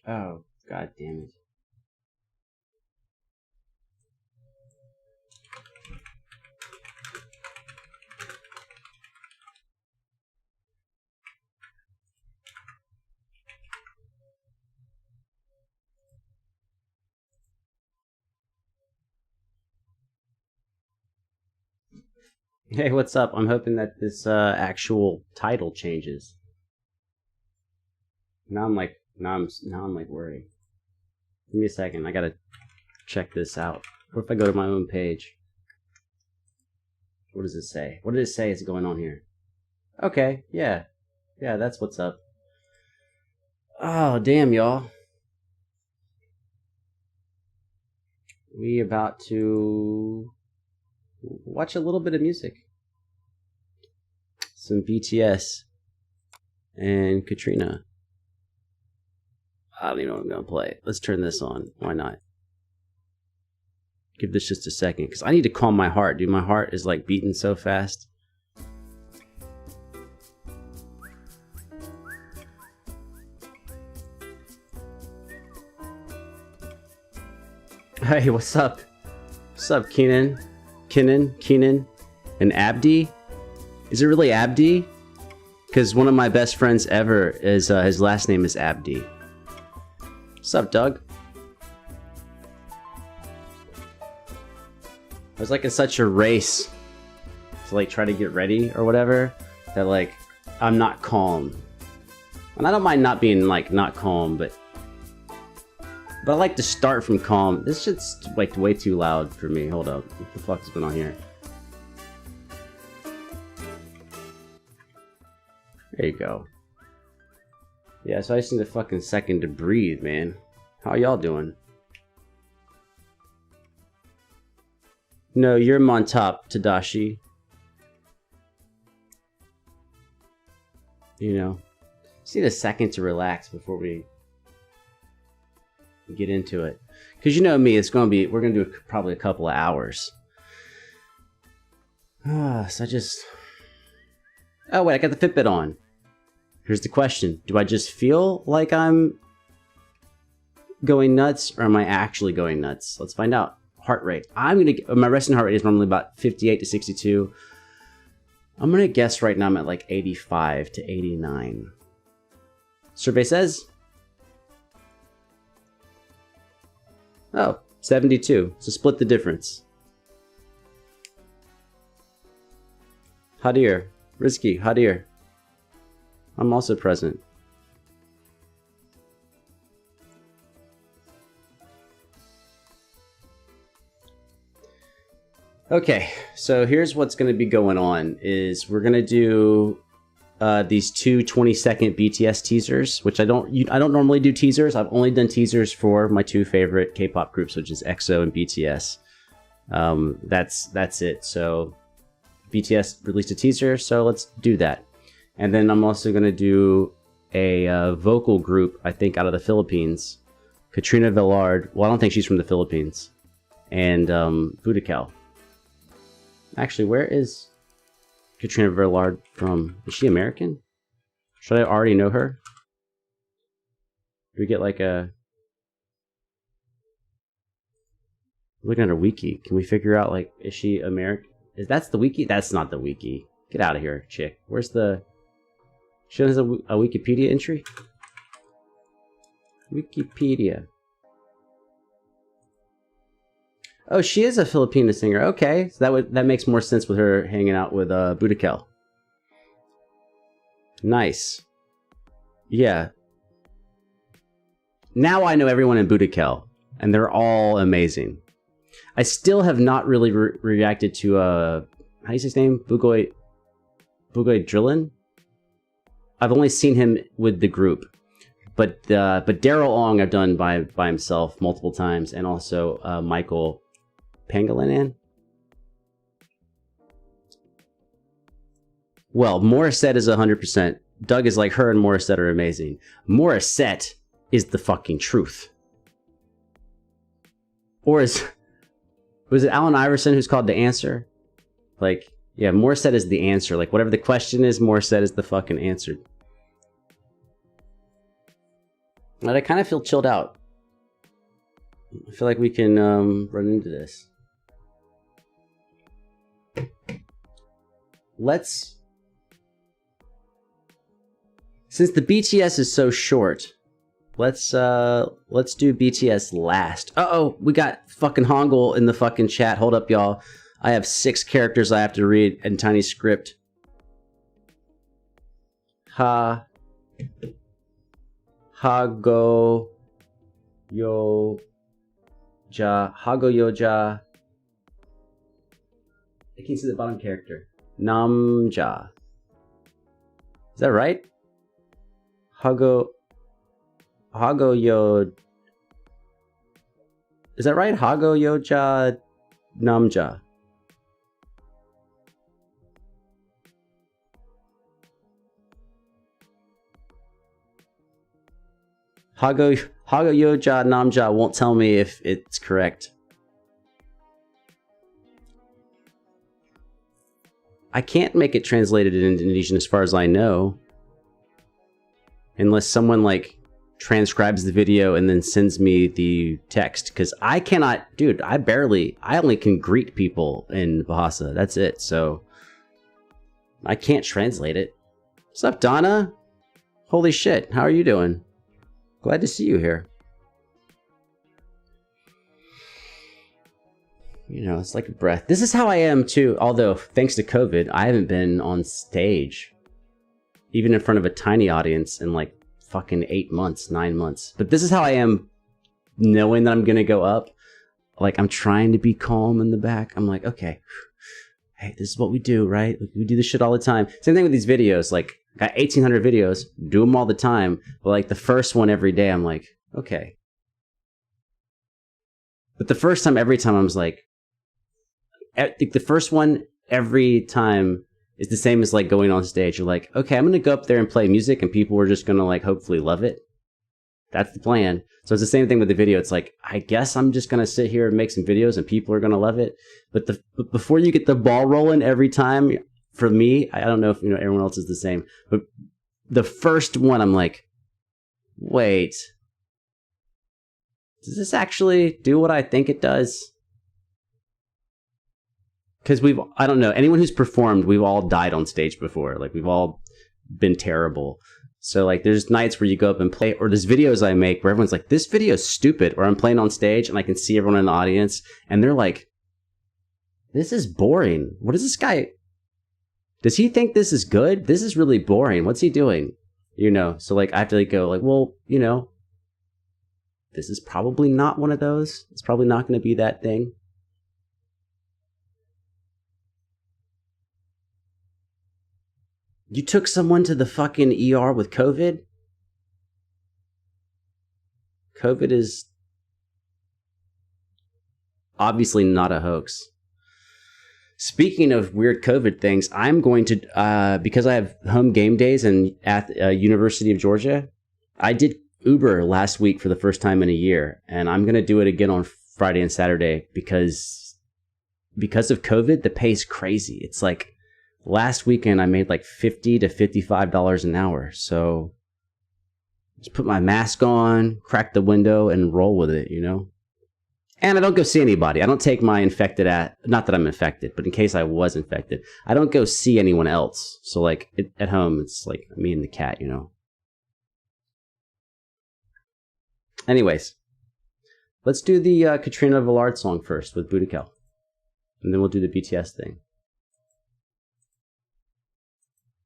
Oh, god damn it. Hey, what's up? I'm hoping that this actual title changes. Now I'm like worried. Give me a second. I gotta check this out. What if I go to my own page? What does it say? What did it say is going on here? Okay, yeah. Yeah, that's what's up. Oh, damn, y'all. We about to watch a little bit of music. Some BTS and Katrina. I don't even know what I'm going to play. Let's turn this on. Why not? Give this just a second, because I need to calm my heart, dude. My heart is like beating so fast. Hey, what's up? What's up, Keenan, and Abdi? Is it really Abdi? Because one of my best friends ever is his last name is Abdi. What's up, Doug? I was like in such a race to like try to get ready or whatever that like I'm not calm, and I don't mind not being like not calm, but I like to start from calm. This shit's like way too loud for me. Hold up, what the fuck is going on here? There you go. Yeah, so I just need a fucking second to breathe, man. How y'all doing? No, you're on top, Tadashi. You know, just need a second to relax before we get into it. Because you know me, it's gonna be, we're gonna do probably a couple of hours. So I just... Oh wait, I got the Fitbit on. Here's the question. Do I just feel like I'm going nuts, or am I actually going nuts? Let's find out. Heart rate. My resting heart rate is normally about 58 to 62. I'm gonna guess right now I'm at like 85 to 89. Survey says... Oh, 72. So split the difference. Hadir. Risky. Hadir. I'm also present. Okay, so here's what's going to be going on is we're going to do these two 20-second BTS teasers, which I don't normally do teasers. I've only done teasers for my two favorite K-pop groups, which is EXO and BTS. That's it. So BTS released a teaser, so let's do that. And then I'm also going to do a vocal group, I think, out of the Philippines. Katrina Velarde. Well, I don't think she's from the Philippines. And Budokan. Actually, where is Katrina Velarde from? Is she American? Should I already know her? Do we get like a... Looking at her wiki. Can we figure out, like, is she American? That's the wiki? That's not the wiki. Get out of here, chick. Where's the... She has a Wikipedia entry? Wikipedia. Oh, she is a Filipino singer. Okay, so that makes more sense with her hanging out with Budokan. Nice. Yeah. Now I know everyone in Budokan, and they're all amazing. I still have not really reacted to how do you say his name? Bugoy Drillin? I've only seen him with the group, but Daryl Ong I've done by himself multiple times, and also Michael Pangilinan. Well, Morissette is 100%. Doug is like, her and Morissette are amazing. Morissette is the fucking truth. Or was it Allen Iverson who's called The Answer? Like, yeah, Morissette is the answer. Like, whatever the question is, Morissette is the fucking answer. But I kind of feel chilled out. I feel like we can run into this. Since the BTS is so short, let's do BTS last. Uh-oh, we got fucking Hangul in the fucking chat. Hold up, y'all. I have 6 characters I have to read in tiny script. Hago yo ja. I can't see the bottom character. Namja. Is that right? Hago yo. Is that right? Hago yo ja namja. Hago yo ja namja won't tell me if it's correct. I can't make it translated in Indonesian as far as I know. Unless someone like transcribes the video and then sends me the text. Because I cannot, dude, I only can greet people in Bahasa. That's it. So I can't translate it. What's up, Donna? Holy shit. How are you doing? Glad to see you here. You know, it's like a breath. This is how I am too. Although, thanks to COVID, I haven't been on stage, even in front of a tiny audience, in like fucking 8 months, 9 months. But this is how I am knowing that I'm going to go up. Like, I'm trying to be calm in the back. I'm like, okay, hey, this is what we do, right? We do this shit all the time. Same thing with these videos. Like, got 1,800 videos, do them all the time. But like the first one every day, I'm like, okay. But the first time, every time, I was like, the first one every time is the same as like going on stage. You're like, okay, I'm going to go up there and play music and people are just going to like hopefully love it. That's the plan. So it's the same thing with the video. It's like, I guess I'm just going to sit here and make some videos and people are going to love it. But before you get the ball rolling every time, for me, I don't know if everyone else is the same, but the first one, I'm like, wait, does this actually do what I think it does? Because I don't know, anyone who's performed, we've all died on stage before. Like, we've all been terrible. So, like, there's nights where you go up and play, or there's videos I make where everyone's like, this video is stupid, or I'm playing on stage and I can see everyone in the audience, and they're like, this is boring. What is this guy? Does he think this is good? This is really boring. What's he doing? So, like, I have to like go, like, well, this is probably not one of those. It's probably not going to be that thing. You took someone to the fucking ER with COVID? COVID is obviously not a hoax. Speaking of weird COVID things, I'm going to, because I have home game days at University of Georgia, I did Uber last week for the first time in a year, and I'm going to do it again on Friday and Saturday because of COVID, the pay's crazy. It's like, last weekend, I made like $50 to $55 an hour. So just put my mask on, crack the window, and roll with it, And I don't go see anybody. I don't take my infected not that I'm infected, but in case I was infected, I don't go see anyone else. So like at home, it's like me and the cat, Anyways, let's do the Katrina Velarde song first with Boudical. And then we'll do the BTS thing.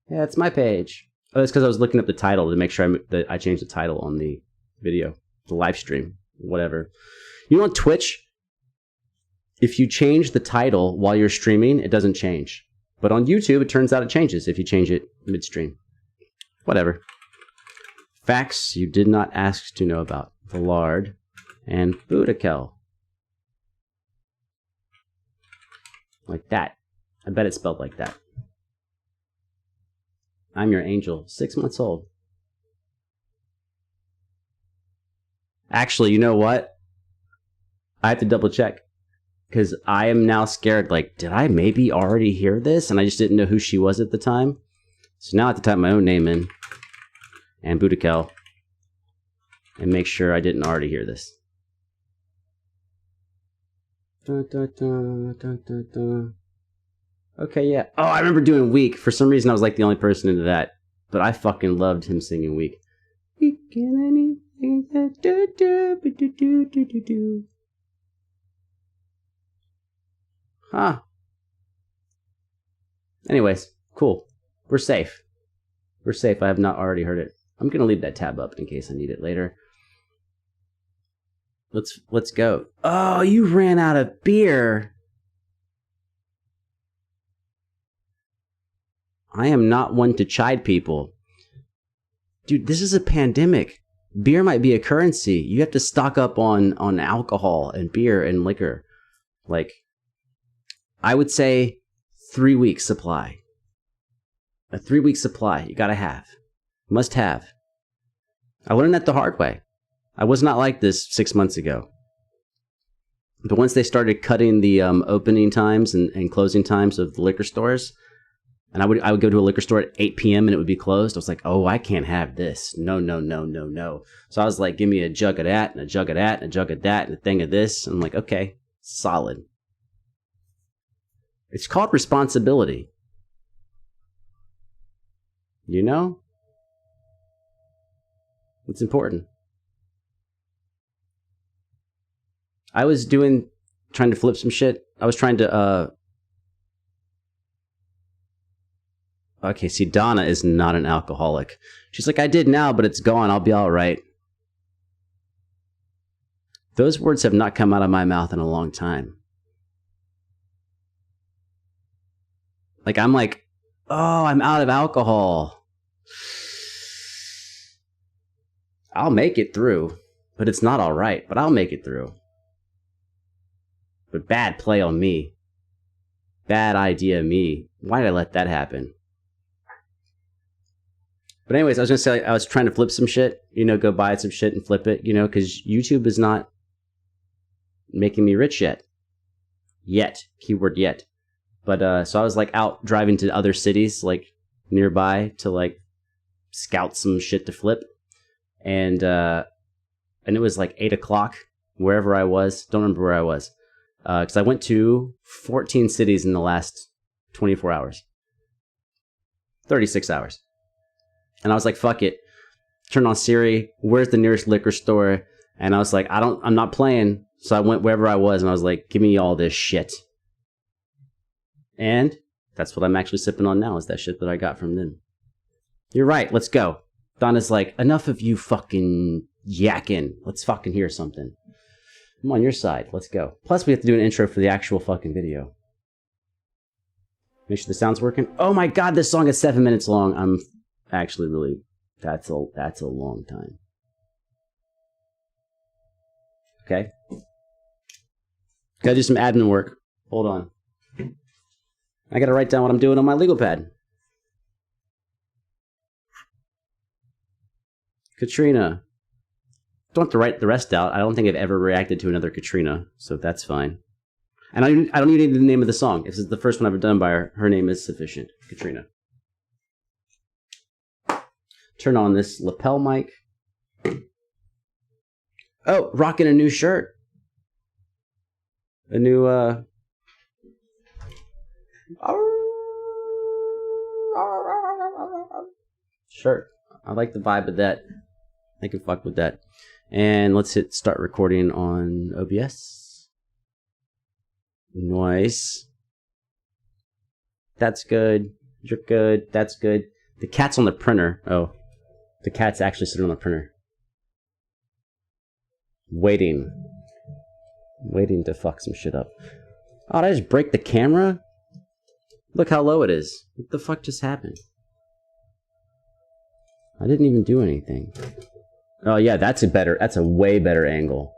Yeah, it's my page. Oh, that's because I was looking up the title to make sure that I changed the title on the video, the live stream, whatever. On Twitch, if you change the title while you're streaming, it doesn't change. But on YouTube, it turns out it changes if you change it midstream. Whatever. Facts you did not ask to know about. Velarde and Boudical. Like that. I bet it's spelled like that. I'm your angel, 6 months old. Actually, you know what? I have to double check. Because I am now scared, like, did I maybe already hear this? And I just didn't know who she was at the time. So now I have to type my own name in. And Boudical. and make sure I didn't already hear this. Dun, dun, dun, dun, dun, dun. Okay, yeah. Oh, I remember doing Weak. For some reason, I was like the only person into that. But I fucking loved him singing Weak. Huh. Anyways, cool. We're safe. We're safe. I have not already heard it. I'm going to leave that tab up in case I need it later. Let's go. Oh, you ran out of beer. I am not one to chide people. Dude, this is a pandemic. Beer might be a currency. You have to stock up on alcohol and beer and liquor. Like, I would say 3 weeks supply. A 3-week supply you gotta have. Must have. I learned that the hard way. I was not like this 6 months ago. But once they started cutting the opening times and closing times of the liquor stores, and I would go to a liquor store at 8 p.m. and it would be closed, I was like, oh, I can't have this. No, no, no, no, no. So I was like, give me a jug of that and a jug of that and a jug of that and a thing of this. And I'm like, okay, solid. It's called responsibility. You know? It's important. I was trying to flip some shit. I was trying to, okay, see, Donna is not an alcoholic. She's like, I did now, but it's gone. I'll be all right. Those words have not come out of my mouth in a long time. Like, I'm like, oh, I'm out of alcohol. I'll make it through, but it's not all right, but I'll make it through. But bad play on me. Bad idea me. Why did I let that happen? But anyways, I was going to say, like, I was trying to flip some shit, go buy some shit and flip it, because YouTube is not making me rich yet. Yet. Keyword yet. But, so I was, like, out driving to other cities, like, nearby to, like, scout some shit to flip. And it was, like, 8 o'clock, wherever I was. Don't remember where I was. Because I went to 14 cities in the last 24 hours. 36 hours. And I was like, fuck it. Turn on Siri. Where's the nearest liquor store? And I was like, I'm not playing. So I went wherever I was and I was like, give me all this shit. And that's what I'm actually sipping on now, is that shit that I got from them. You're right. Let's go. Donna's like, enough of you fucking yakking. Let's fucking hear something. I'm on your side. Let's go. Plus, we have to do an intro for the actual fucking video. Make sure the sound's working. Oh my god, this song is 7 minutes long. I'm actually really... That's a long time. Okay. Gotta do some admin work. Hold on. I gotta write down what I'm doing on my legal pad. Katrina. Don't have to write the rest out. I don't think I've ever reacted to another Katrina, so that's fine. And I don't even need the name of the song. If this is the first one I've ever done by her, her name is sufficient. Katrina. Turn on this lapel mic. Oh, rocking a new shirt. A new, shirt. I like the vibe of that. I can fuck with that. And let's hit start recording on OBS. Nice. That's good. You're good. That's good. The cat's on the printer. Oh. The cat's actually sitting on the printer. Waiting to fuck some shit up. Oh, did I just break the camera? Look how low it is. What the fuck just happened? I didn't even do anything. Oh yeah, that's a way better angle.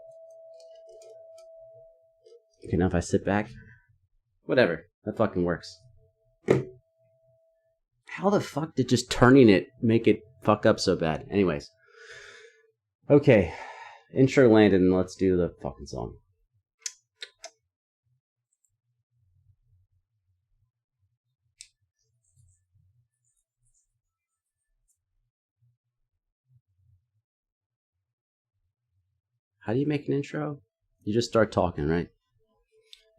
Okay, now if I sit back. Whatever. That fucking works. How the fuck did just turning it make it fuck up so bad? Anyways. Okay. Intro landed and let's do the fucking song. How do you make an intro? You just start talking, right?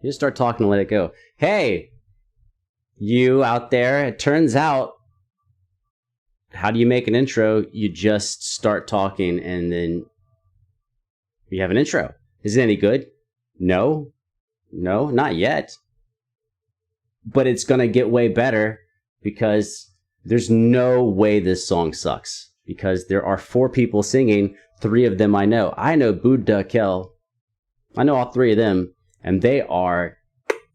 You just start talking and let it go. Hey, you out there, it turns out, how do you make an intro? You just start talking and then you have an intro. Is it any good? No, not yet. But it's going to get way better because there's no way this song sucks. Because there are 4 people singing, 3 of them I know. I know Buddha Kel. I know all 3 of them, and they are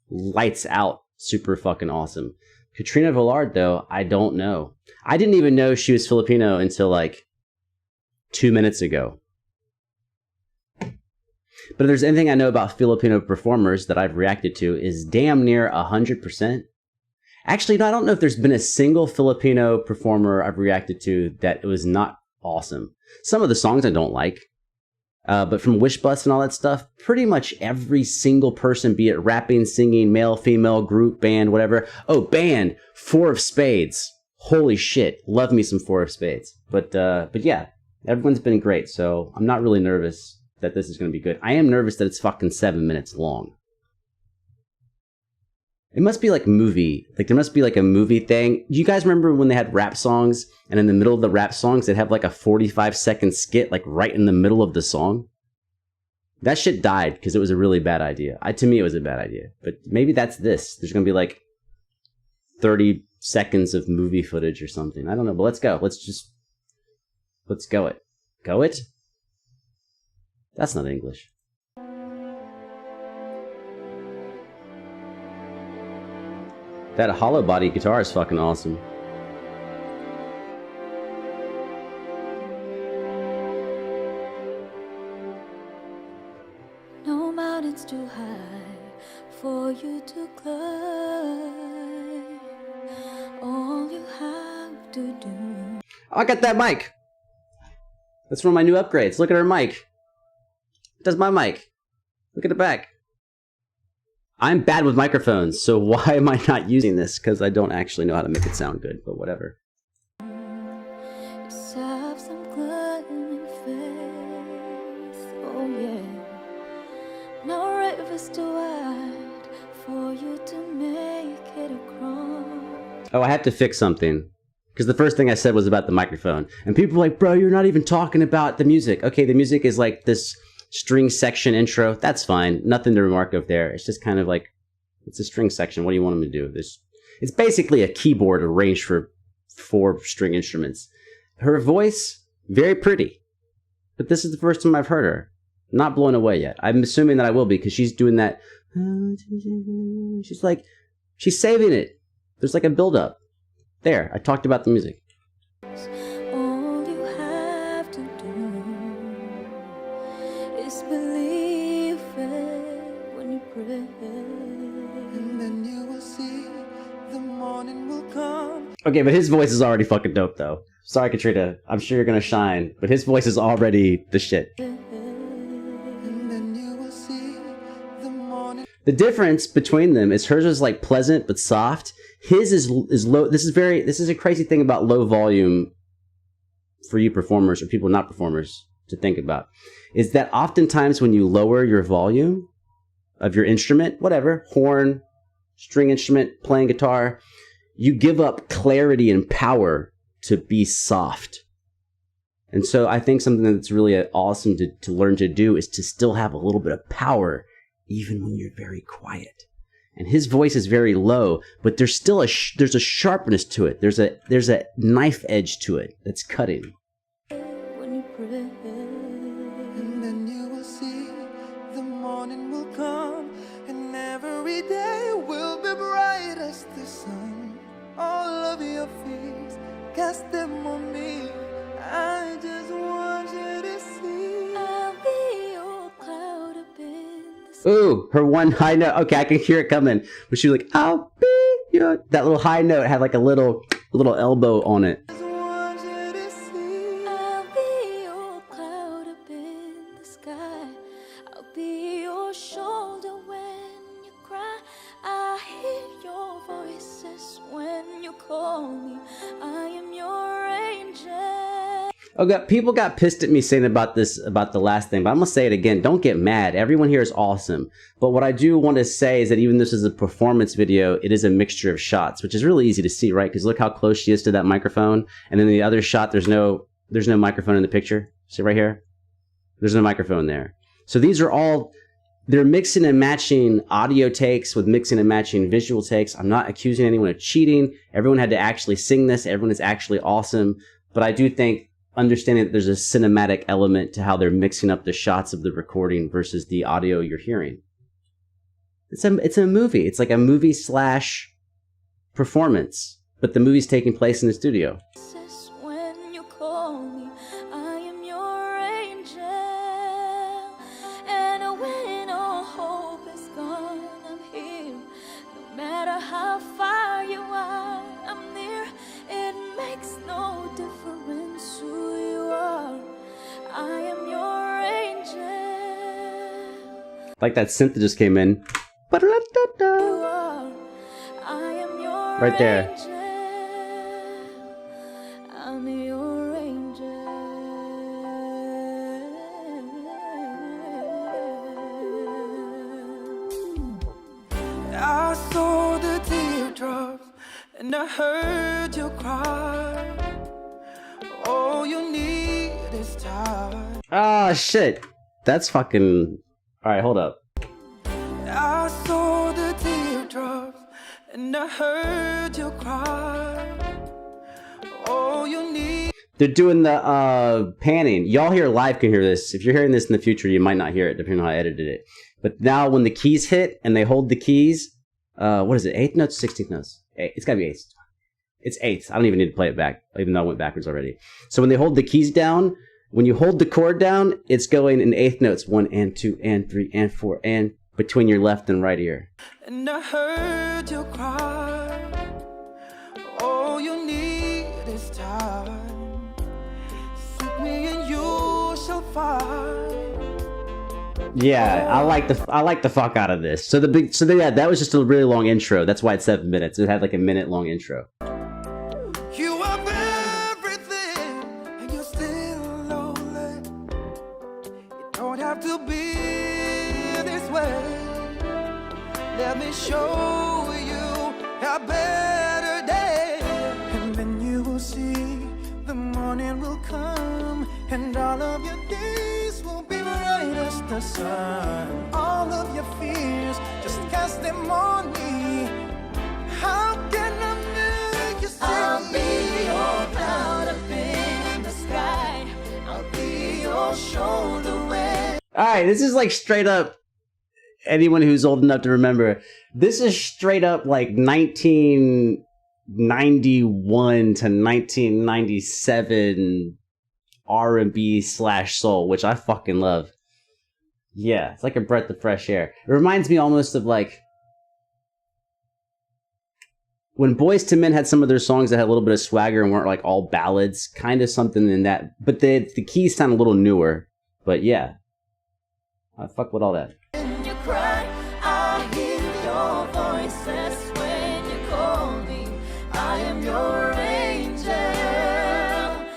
lights out, super fucking awesome. Katrina Velarde, though, I don't know. I didn't even know she was Filipino until like 2 minutes ago. But if there's anything I know about Filipino performers that I've reacted to is damn near 100%. Actually, no, I don't know if there's been a single Filipino performer I've reacted to that was not awesome. Some of the songs I don't like. But from Wish Bus and all that stuff, pretty much every single person, be it rapping, singing, male, female, group, band, whatever. Oh, band, 4 of Spades. Holy shit, love me some 4 of Spades. But yeah, everyone's been great, so I'm not really nervous that this is going to be good. I am nervous that it's fucking 7 minutes long. It must be like movie. Like there must be like a movie thing. Do you guys remember when they had rap songs and in the middle of the rap songs they'd have like a 45-second skit like right in the middle of the song? That shit died because it was a really bad idea. To me it was a bad idea. But maybe that's this. There's going to be like 30 seconds of movie footage or something. I don't know, but let's go. Let's go it. Go it? That's not English. That hollow body guitar is fucking awesome. No mountains too high for you to climb. All you have to do. Oh, I got that mic. That's one of my new upgrades. Look at her mic. It does my mic. Look at the back. I'm bad with microphones, so why am I not using this? Because I don't actually know how to make it sound good, but whatever. Just have some climbing faith. Oh yeah. No rivers too wide for you to make it across. Oh, I have to fix something. Because the first thing I said was about the microphone. And people were like, bro, you're not even talking about the music. Okay, the music is like this string section intro. That's fine. Nothing to remark of there. It's just kind of like, it's a string section. What do you want them to do? It's basically a keyboard arranged for 4 string instruments. Her voice, very pretty. But this is the first time I've heard her. Not blown away yet. I'm assuming that I will be because she's doing that. She's saving it. There's like a build-up. There, I talked about the music. All you have to do is believe it when you pray. And then you will see the morning will come. Okay, but his voice is already fucking dope, though. Sorry, Katrina. I'm sure you're gonna shine, but his voice is already the shit. And then you will see the morning. The difference between them is hers is like pleasant but soft. His is low. This is a crazy thing about low volume for you performers or people not performers to think about. Is that oftentimes when you lower your volume of your instrument, whatever, horn, string instrument, playing guitar, you give up clarity and power to be soft. And so I think something that's really awesome to learn to do is to still have a little bit of power even when you're very quiet. And his voice is very low, but there's still there's a sharpness to it. There's a knife edge to it that's cutting. When you pray, and then you will see the morning will come, and every day will be bright as the sun. All of your fears, cast them on me. I just want you to see. I'll be your cloud up in the sky. Ooh, her one high note. Okay, I can hear it coming. But she was like, I'll be your... That little high note had like a little elbow on it. I just want you to see. I'll be your cloud up in the sky. I'll be your shoulder when you cry. I hear your voices when you call me. I am your angel. People got pissed at me saying about the last thing, but I'm gonna say it again. Don't get mad. Everyone here is awesome. But what I do want to say is that even though this is a performance video, it is a mixture of shots, which is really easy to see, right? Because look how close she is to that microphone. And then the other shot, there's no microphone in the picture. See right here? There's no microphone there. So these are all, they're mixing and matching audio takes with mixing and matching visual takes. I'm not accusing anyone of cheating. Everyone had to actually sing this. Everyone is actually awesome. But I do think understanding that there's a cinematic element to how they're mixing up the shots of the recording versus the audio you're hearing. It's a movie. It's like a movie / performance, but the movie's taking place in the studio. When you call me, I am your angel, and when all hope is gone, I'm here. No matter how far you are, I'm near. It makes no difference who you are. I am your angel. Like that synth that just came in. You are. I am your Right there. angel. I'm your angel. I saw the teardrops and I heard you cry. All you need is time. Oh shit. That's fucking... Alright, hold up. I saw the teardrops and I heard you cry. All you need. They're doing the panning. Y'all here live can hear this. If you're hearing this in the future, you might not hear it, depending on how I edited it. But now when the keys hit and they hold the keys, what is it? 8th notes, 16th notes? It's gotta be 8th. It's 8th. I don't even need to play it back, even though I went backwards already. So when they hold the keys down, when you hold the chord down, it's going in 8th notes. 1 and 2 and 3 and 4 and between your left and right ear. And I heard you cry. All you need is time. Seek me and you shall find. Yeah, I like the fuck out of this. So that was just a really long intro. That's why it's 7 minutes. It had like a minute long intro. You have everything and you're still lonely. It don't have to be this way. Let me show you a better day. And then you will see the morning will come and all of your days will be bright as the sun. All of your fears, just cast them on me. How can I make you see? I'll be your cloud up in the sky. I'll be your shoulder when. Alright, this is like straight up, anyone who's old enough to remember, this is straight up like 1991 to 1997 R&B / soul, which I fucking love. Yeah, it's like a breath of fresh air. It reminds me almost of like when Boyz II Men had some of their songs that had a little bit of swagger and weren't like all ballads, kind of something in that, but the keys sound a little newer. But yeah, I fuck with all that. When you cry, I hear your voices. When you call me, I am your angel.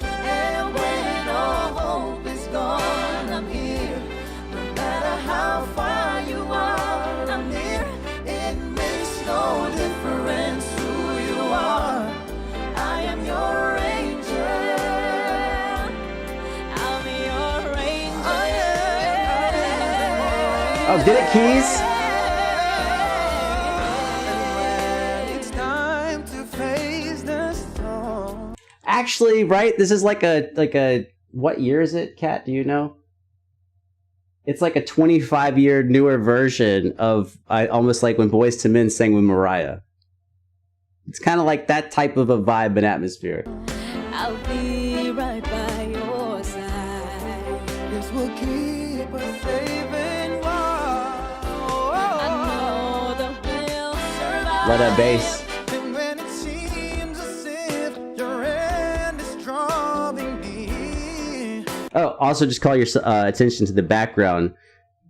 And when all hope is gone, I'm here. No matter how far you are, I'm near. It makes no difference who you are. I am your angel. I'm your angel. Oh, did it, keys? It's time to face the storm. Actually, right? This is like a what year is it, Kat? Do you know? It's like a 25-year newer version of almost like when Boyz II Men sang with Mariah. It's kind of like that type of a vibe and atmosphere. I'll be right by your side. This will keep us safe and warm. I know that we'll survive. Love that bass. And when it seems as if your end is drawing near. Oh, also just call your attention to the background,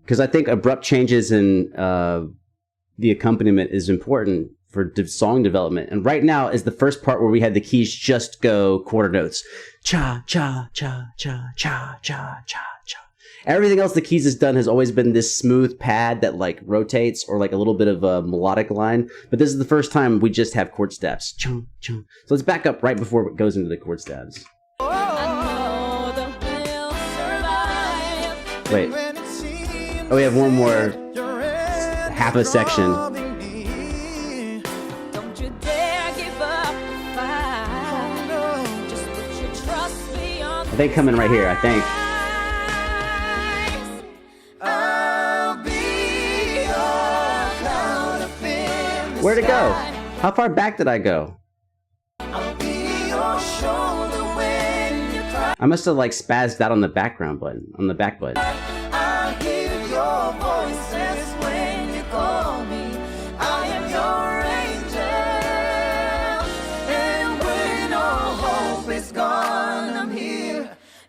because I think abrupt changes in the accompaniment is important for song development. And right now is the first part where we had the keys just go quarter notes. Cha, cha, cha, cha, cha, cha, cha, cha. Everything else the keys has done has always been this smooth pad that like rotates or like a little bit of a melodic line. But this is the first time we just have chord stabs. Chung, chung. So let's back up right before it goes into the chord stabs. Wait. Oh, we have one more half a section. I think coming right here, I think. Where'd it go? How far back did I go? I must have like spazzed out on the background button, on the back button.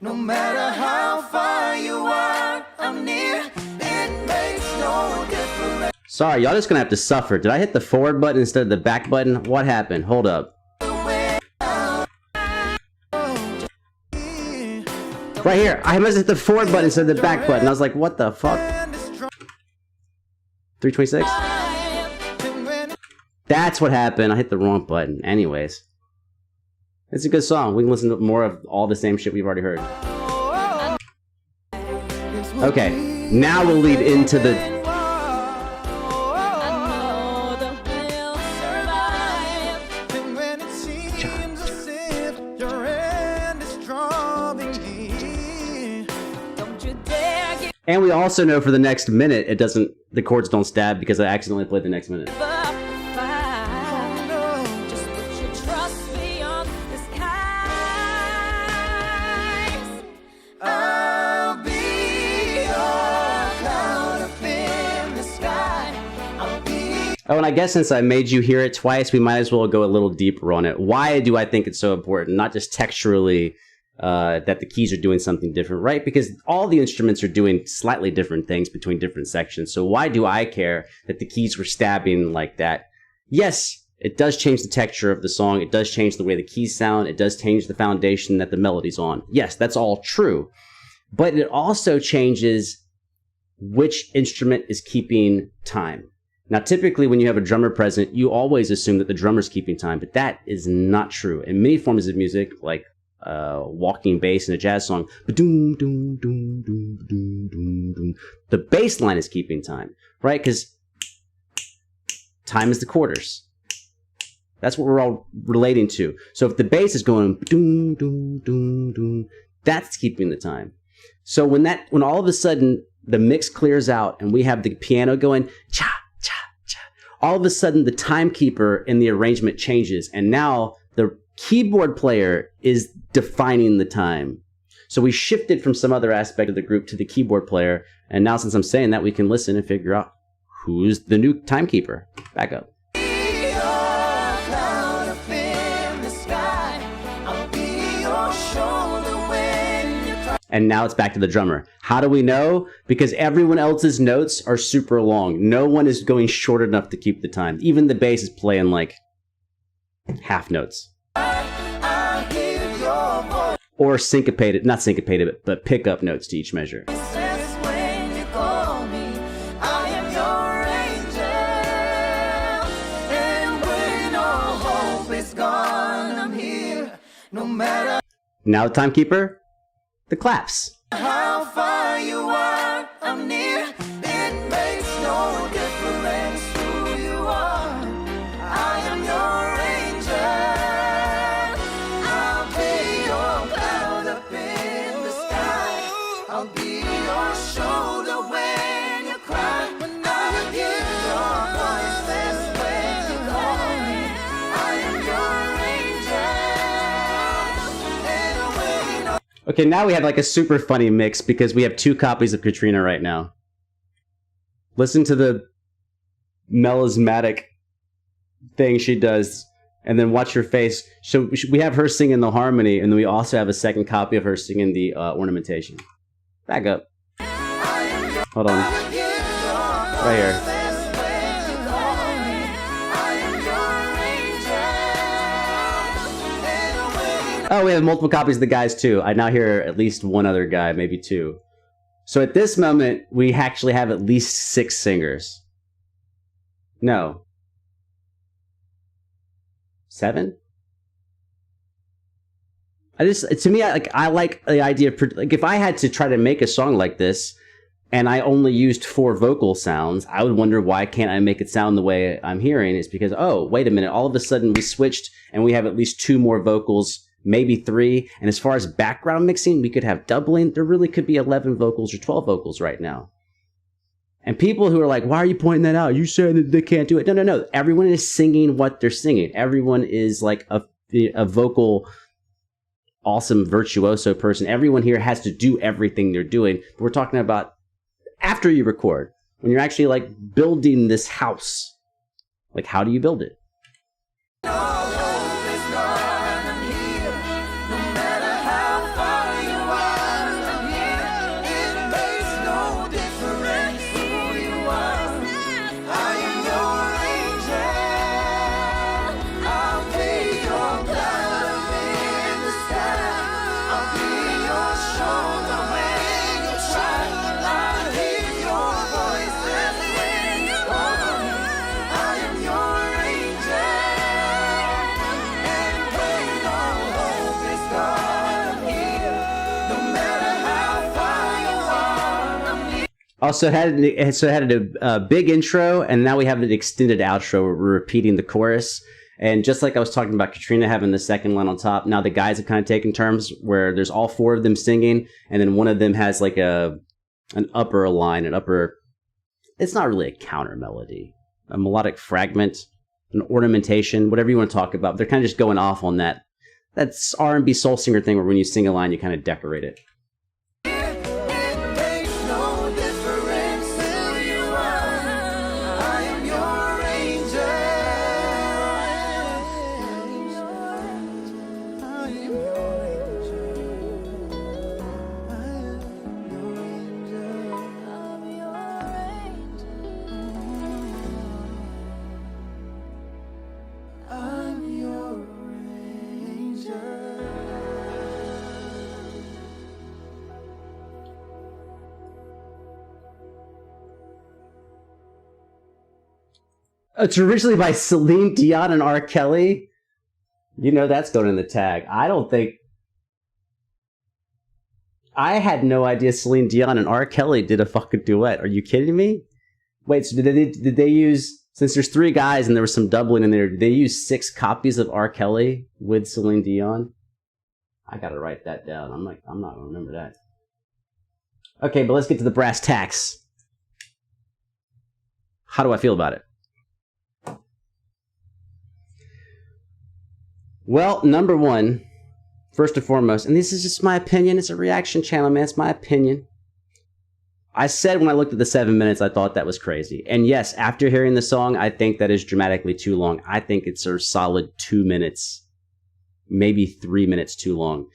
No matter how far you are, I'm near. It makes no difference. Sorry, y'all just gonna have to suffer. Did I hit the forward button instead of the back button? What happened? Hold up. Right here. I must have hit the forward button instead of the back button. I was like, what the fuck? 326? That's what happened. I hit the wrong button. Anyways. It's a good song. We can listen to more of all the same shit we've already heard. Okay, now we'll lead into the... And we also know for the next minute, it doesn't... the chords don't stab because I accidentally played the next minute. Oh, and I guess since I made you hear it twice, we might as well go a little deeper on it. Why do I think it's so important? Not just texturally that the keys are doing something different, right? Because all the instruments are doing slightly different things between different sections. So why do I care that the keys were stabbing like that? Yes, it does change the texture of the song. It does change the way the keys sound. It does change the foundation that the melody's on. Yes, that's all true. But it also changes which instrument is keeping time. Now, typically, when you have a drummer present, you always assume that the drummer's keeping time, but that is not true. In many forms of music, like walking bass in a jazz song, the bass line is keeping time, right? Because time is the quarters. That's what we're all relating to. So if the bass is going, that's keeping the time. So when all of a sudden the mix clears out and we have the piano going, cha, all of a sudden the timekeeper in the arrangement changes, and now the keyboard player is defining the time. So we shifted from some other aspect of the group to the keyboard player, and now since I'm saying that, we can listen and figure out who's the new timekeeper. Back up. And now it's back to the drummer. How do we know? Because everyone else's notes are super long. No one is going short enough to keep the time. Even the bass is playing like half notes. Or syncopated, not syncopated, but pickup notes to each measure. Now the timekeeper. The claps. How far you are, I'm near. It makes no difference who you are. I am your angel. I'll be your cloud up in the sky. I'll be your shoulder when you cry. I'll give your voices when you call me. I am your angel. Okay, now we have like a super funny mix because we have two copies of Katrina right now. Listen to the melismatic thing she does, and then watch her face. So we have her singing the harmony, and then we also have a second copy of her singing the ornamentation. Back up. Hold on. Right here. Oh, we have multiple copies of the guys too. I now hear at least one other guy, maybe two. So at this moment, we actually have at least 6 singers. No. 7? To me, I like the idea of, like, if I had to try to make a song like this and I only used 4 vocal sounds, I would wonder, why can't I make it sound the way I'm hearing? It's because, oh, wait a minute, all of a sudden we switched and we have at least 2 more vocals, maybe 3. And as far as background mixing, we could have doubling. There really could be 11 vocals or 12 vocals right now. And people who are like, why are you pointing that out? You said that they can't do it. No. Everyone is singing what they're singing. Everyone is like a vocal, awesome virtuoso person. Everyone here has to do everything they're doing. But we're talking about after you record, when you're actually like building this house. Like, how do you build it? Also had a big intro, and now we have an extended outro where we're repeating the chorus. And just like I was talking about Katrina having the second line on top, now the guys have kind of taken turns where there's all 4 of them singing, and then one of them has like an upper line, it's not really a counter melody, a melodic fragment, an ornamentation, whatever you want to talk about. They're kind of just going off on that. That's R&B soul singer thing where when you sing a line, you kind of decorate it. It's originally by Celine Dion and R. Kelly. You know that's going in the tag. I had no idea Celine Dion and R. Kelly did a fucking duet. Are you kidding me? Wait, so did they use, since there's 3 guys and there was some doubling in there, did they use 6 copies of R. Kelly with Celine Dion? I gotta write that down. I'm not gonna remember that. Okay, but let's get to the brass tacks. How do I feel about it? Well, number 1, first and foremost, and this is just my opinion, it's a reaction channel, man, it's my opinion. I said when I looked at the 7 minutes, I thought that was crazy. And yes, after hearing the song, I think that is dramatically too long. I think it's a solid 2 minutes, maybe 3 minutes too long.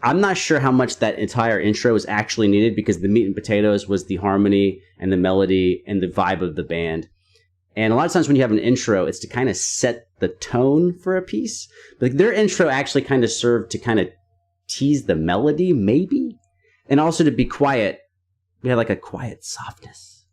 I'm not sure how much that entire intro was actually needed, because the meat and potatoes was the harmony and the melody and the vibe of the band. And a lot of times when you have an intro, it's to kind of set the tone for a piece. But their intro actually kind of served to kind of tease the melody, maybe. And also to be quiet. We had like a quiet softness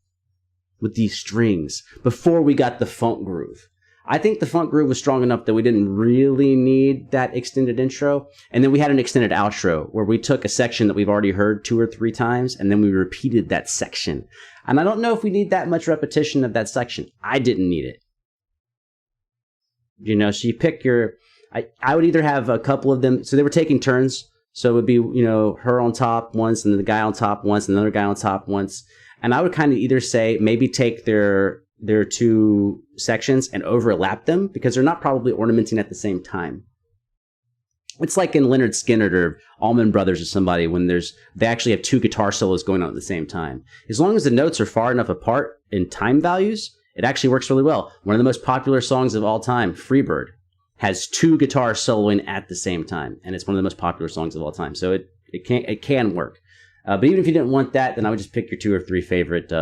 with these strings before we got the funk groove. I think the funk groove was strong enough that we didn't really need that extended intro. And then we had an extended outro where we took a section that we've already heard 2 or 3 times, and then we repeated that section. And I don't know if we need that much repetition of that section. I didn't need it. You know, so you pick your... I would either have a couple of them... So they were taking turns. So it would be, you know, her on top once, and then the guy on top once, and another guy on top once. And I would kind of either say, maybe take their 2 sections and overlap them, because they're not probably ornamenting at the same time. It's like in Leonard Skinner or Allman Brothers or somebody, when they actually have 2 guitar solos going on at the same time. As long as the notes are far enough apart in time values, it actually works really well. One of the most popular songs of all time, Freebird, has 2 guitars soloing at the same time, and it's one of the most popular songs of all time. So it can work. But even if you didn't want that, then I would just pick your 2 or 3 favorite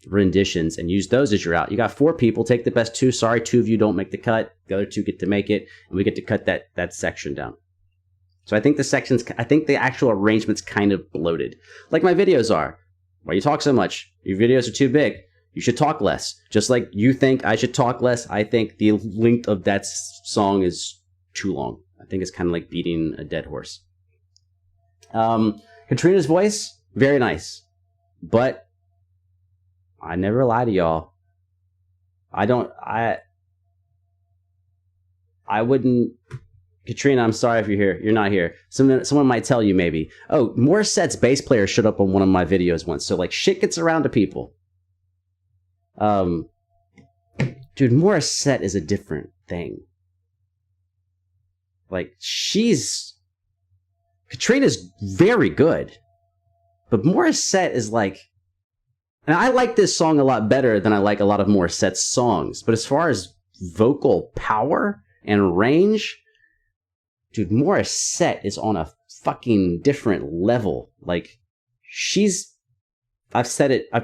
renditions and use those as your out. You got 4 people, take the best 2. Sorry, 2 of you don't make the cut. The other 2 get to make it, and we get to cut that section down. So I think the actual arrangement's kind of bloated. Like my videos are. Why you talk so much? Your videos are too big. You should talk less. Just like you think I should talk less, I think the length of that song is too long. I think it's kind of like beating a dead horse. Katrina's voice, very nice. But I never lie to y'all. I wouldn't... Katrina, I'm sorry if you're here. You're not here. Someone might tell you maybe. Oh, Morissette's bass player showed up on one of my videos once. So like shit gets around to people. Dude, Morissette is a different thing. Like Katrina's very good. But Morissette is like... And I like this song a lot better than I like a lot of Morissette's songs. But as far as vocal power and range... Dude, Morissette is on a fucking different level. Like, I've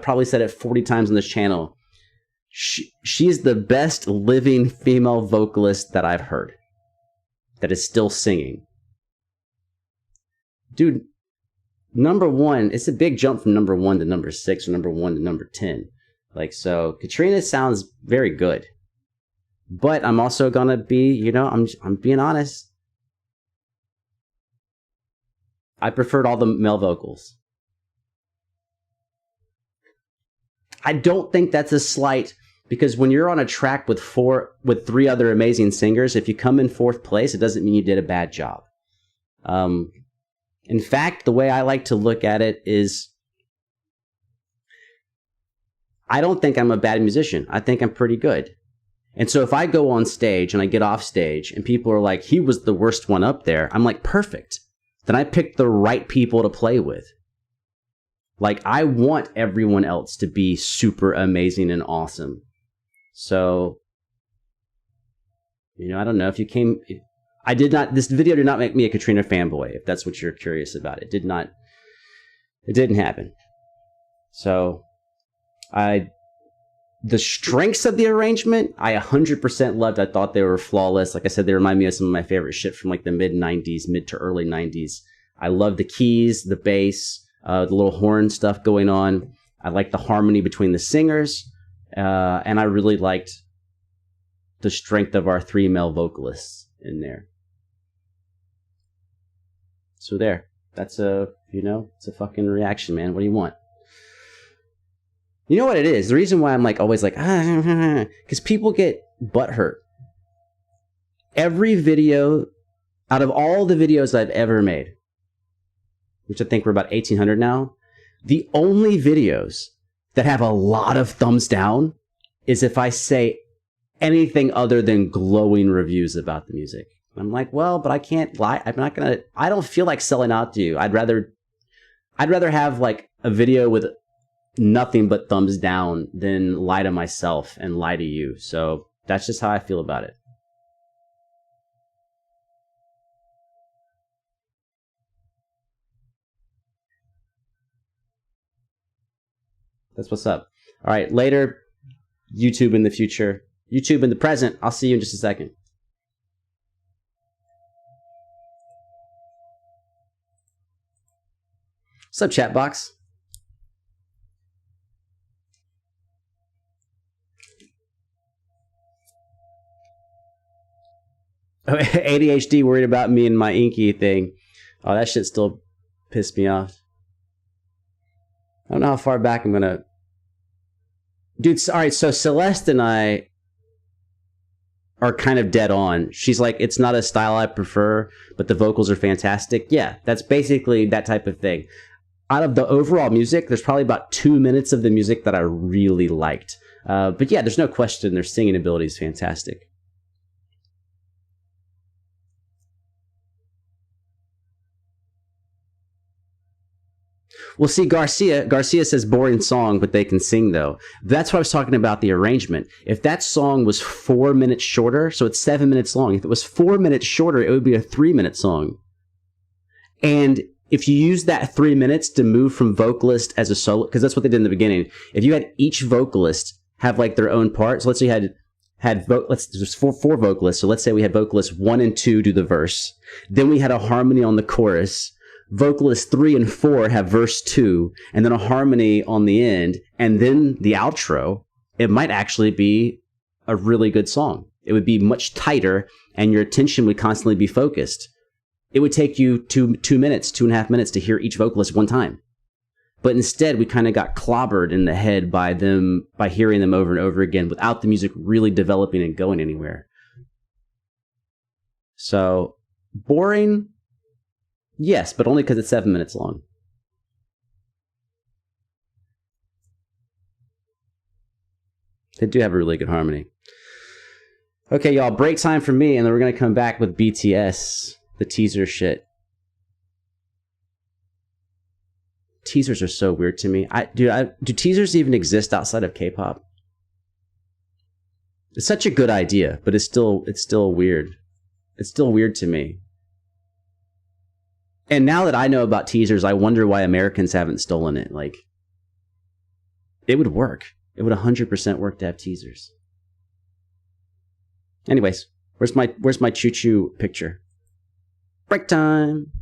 probably said it 40 times on this channel. She's the best living female vocalist that I've heard. That is still singing. Dude, number 1, it's a big jump from number 1 to number 6 or number 1 to number 10. Like, so, Katrina sounds very good. But I'm also gonna be, I'm being honest. I preferred all the male vocals. I don't think that's a slight, because when you're on a track with 3 other amazing singers, if you come in 4th place, it doesn't mean you did a bad job. In fact, the way I like to look at it is, I don't think I'm a bad musician. I think I'm pretty good. And so if I go on stage and I get off stage and people are like, he was the worst one up there, I'm like, perfect. Then I picked the right people to play with. Like, I want everyone else to be super amazing and awesome. So, I don't know if you came... This video did not make me a Katrina fanboy, if that's what you're curious about. It didn't happen. So, the strengths of the arrangement, I 100% loved. I thought they were flawless. Like I said, they remind me of some of my favorite shit from like the mid to early 90s. I love the keys, the bass, the little horn stuff going on. I like the harmony between the singers. And I really liked the strength of our 3 male vocalists in there. So there. That's it's a fucking reaction, man. What do you want? You know what it is? The reason why I'm like always like, because people get butthurt. Every video, out of all the videos I've ever made, which I think we're about 1,800 now, the only videos that have a lot of thumbs down is if I say anything other than glowing reviews about the music. I'm like, well, but I can't lie. I don't feel like selling out to you. I'd rather have like a video with nothing but thumbs down than lie to myself and lie to you. So that's just how I feel about it. That's what's up. All right, later, YouTube in the future, YouTube in the present. I'll see you in just a second. What's up, chat box? Oh, ADHD worried about me and my inky thing. Oh, that shit still pissed me off. I don't know how far back I'm gonna... Dude, all right, so Celeste and I are kind of dead on. She's like, it's not a style I prefer, but the vocals are fantastic. Yeah, that's basically that type of thing. Out of the overall music, there's probably about 2 minutes of the music that I really liked. But yeah, there's no question their singing ability is fantastic. Well, see, Garcia says boring song, but they can sing, though. That's what I was talking about, the arrangement. If that song was 4 minutes shorter, so it's 7 minutes long. If it was 4 minutes shorter, it would be a 3-minute song. And if you use that 3 minutes to move from vocalist as a solo, because that's what they did in the beginning. If you had each vocalist have like their own part, so let's say you there's four vocalists. So let's say we had vocalists 1 and 2 do the verse. Then we had a harmony on the chorus. Vocalists 3 and 4 have verse 2, and then a harmony on the end, and then the outro. It might actually be a really good song. It would be much tighter, and your attention would constantly be focused. It would take you 2.5 minutes to hear each vocalist one time. But instead, we kind of got clobbered in the head by hearing them over and over again without the music really developing and going anywhere. So, boring? Yes, but only because it's 7 minutes long. They do have a really good harmony. Okay, y'all, break time for me, and then we're going to come back with BTS, the teaser shit. Teasers are so weird to me. Do teasers even exist outside of K-pop? It's such a good idea, but it's still weird. It's still weird to me. And now that I know about teasers, I wonder why Americans haven't stolen it. Like, it would work. It would 100% work to have teasers. Anyways, where's my choo-choo picture? Break time.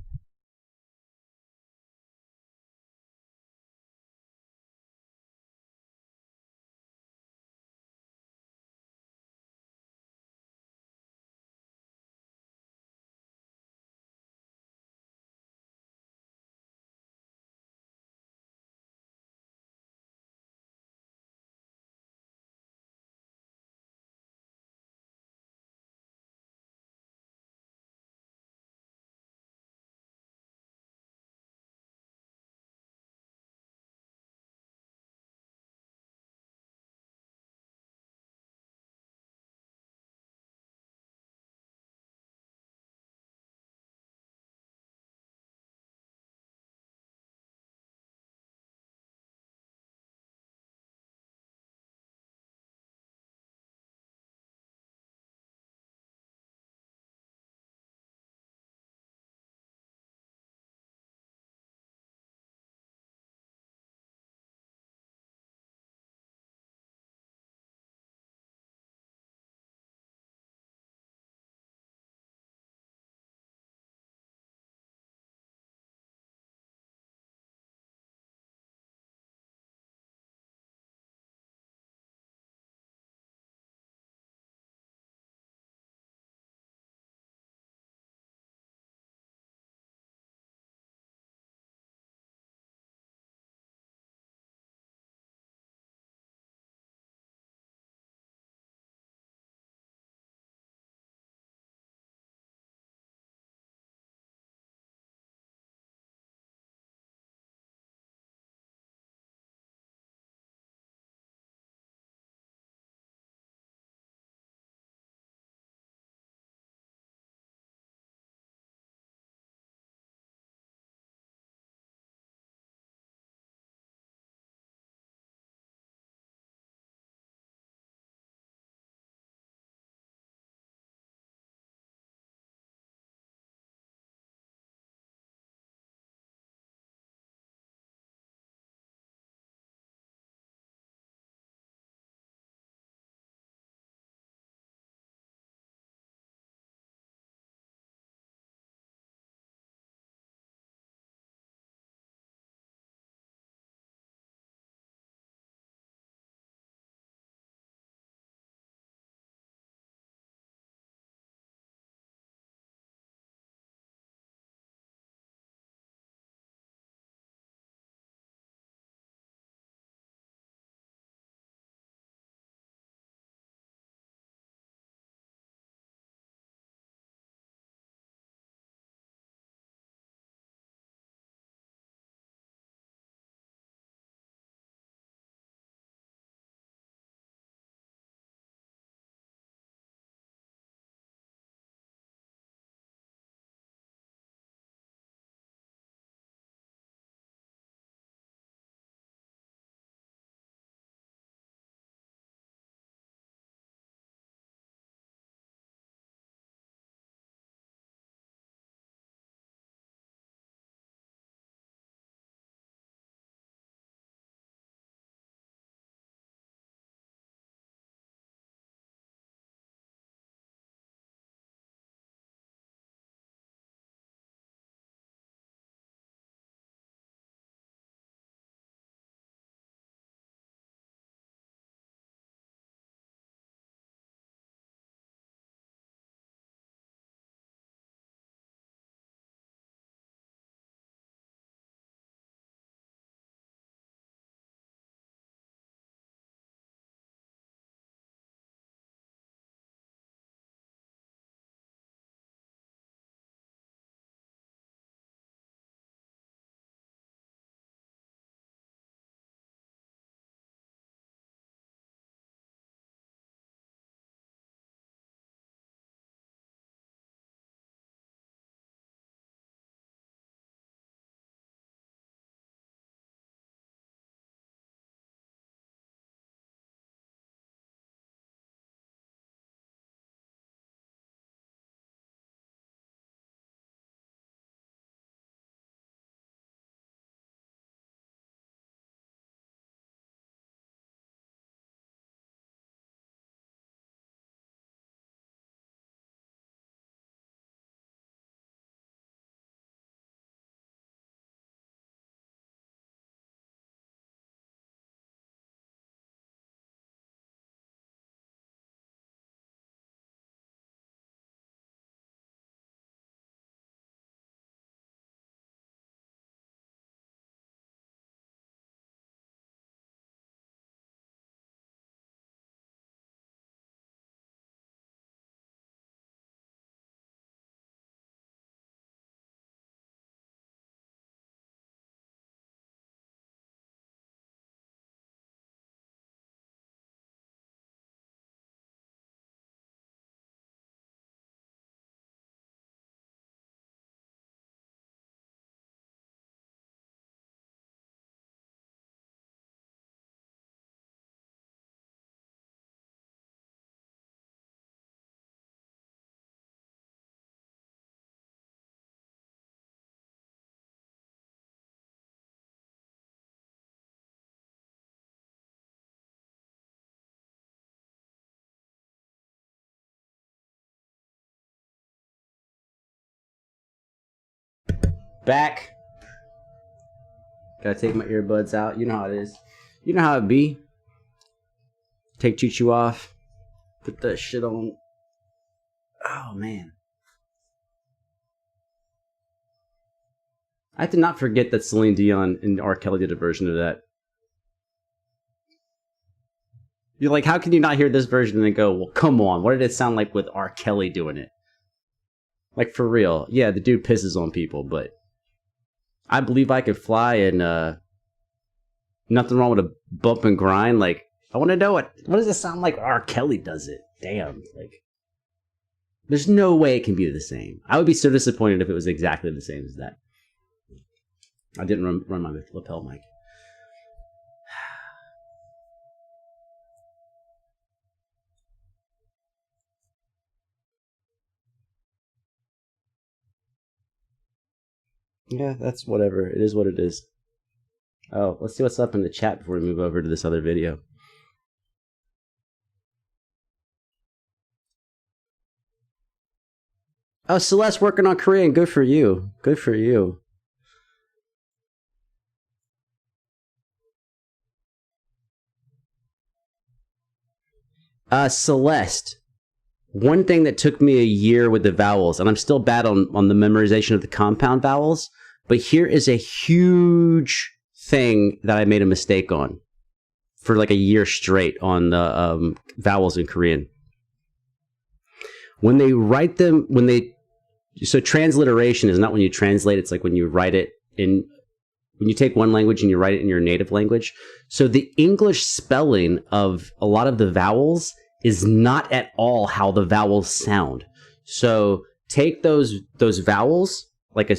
Back. Gotta take my earbuds out. You know how it is. You know how it be. Take choo-choo off. Put that shit on. Oh, man. I did not forget that Celine Dion and R. Kelly did a version of that. You're like, how can you not hear this version and then go, well, come on, what did it sound like with R. Kelly doing it? Like, for real. Yeah, the dude pisses on people, but I Believe I Could Fly and nothing wrong with a bump and grind. Like, I want to know what does it sound like when R. Kelly does it? Damn. Like, there's no way it can be the same. I would be so disappointed if it was exactly the same as that. I didn't run my lapel mic. Yeah, that's whatever. It is what it is. Oh, let's see what's up in the chat before we move over to this other video. Oh, Celeste working on Korean. Good for you. Good for you. Celeste. One thing that took me a year with the vowels, and I'm still bad on the memorization of the compound vowels, but here is a huge thing that I made a mistake on for like a year straight on the vowels in Korean. When they write them, so transliteration is not when you translate, it's like when you write it when you take one language and you write it in your native language. So the English spelling of a lot of the vowels is not at all how the vowels sound. So take those vowels, like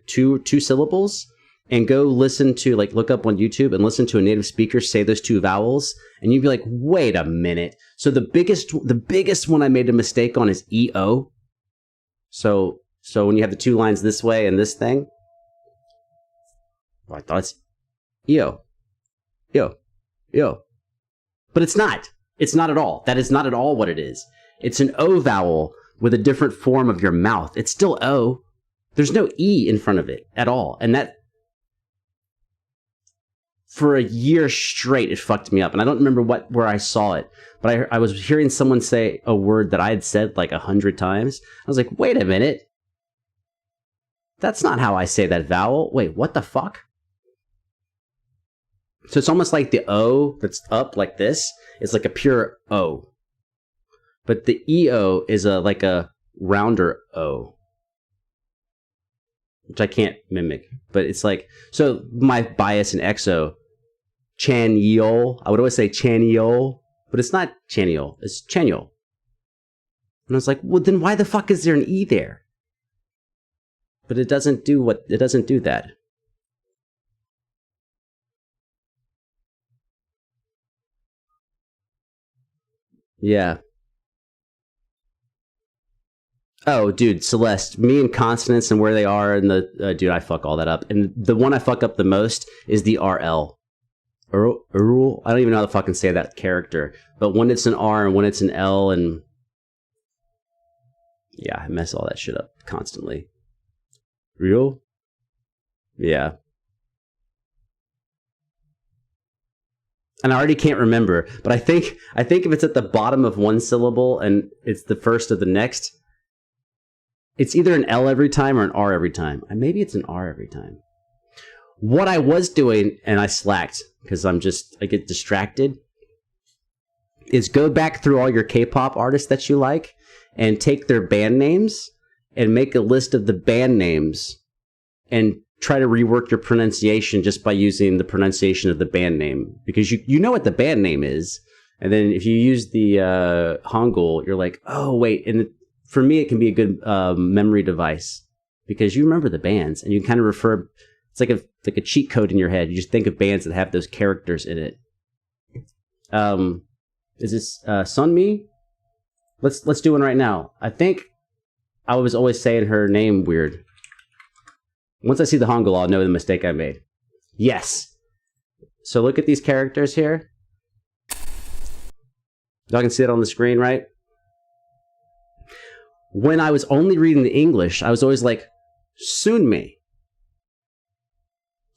two syllables, and go listen to, like, look up on YouTube and listen to a native speaker say those two vowels, and you'd be like, wait a minute. So the biggest one I made a mistake on is EO. So when you have the two lines this way and this thing, well, I thought it's EO. But it's not. It's not at all. That is not at all what it is. It's an O vowel with a different form of your mouth. It's still O. There's no E in front of it at all. And that, for a year straight, it fucked me up. And I don't remember where I saw it. But I was hearing someone say a word that I had said like 100 times. I was like, wait a minute. That's not how I say that vowel. Wait, what the fuck? So it's almost like the O that's up like this is like a pure O. But the EO is like a rounder O, which I can't mimic. But it's like, so my bias in EXO, Chanyeol, I would always say Chanyeol, but it's not Chanyeol, it's Chanyeol. And I was like, well, then why the fuck is there an E there? But it doesn't do that. Yeah. Oh, dude, Celeste, me and consonants and where they are, and dude, I fuck all that up. And the one I fuck up the most is the RL. Url? I don't even know how to fucking say that character. But when it's an R and when it's an L, and yeah, I mess all that shit up constantly. Real? Yeah. And I already can't remember, but I think if it's at the bottom of one syllable and it's the first of the next, it's either an L every time or an R every time. And maybe it's an R every time. What I was doing, and I slacked because I get distracted, is go back through all your K-pop artists that you like and take their band names and make a list of the band names and try to rework your pronunciation just by using the pronunciation of the band name, because you know what the band name is, and then if you use the Hangul, you're like, oh wait. And for me, it can be a good memory device because you remember the bands and you kind of refer. It's like a cheat code in your head. You just think of bands that have those characters in it. Is this Sunmi? Let's do one right now. I think I was always saying her name weird. Once I see the Hangul, I'll know the mistake I made. Yes. So look at these characters here. Y'all can see it on the screen, right? When I was only reading the English, I was always like, Sunmi.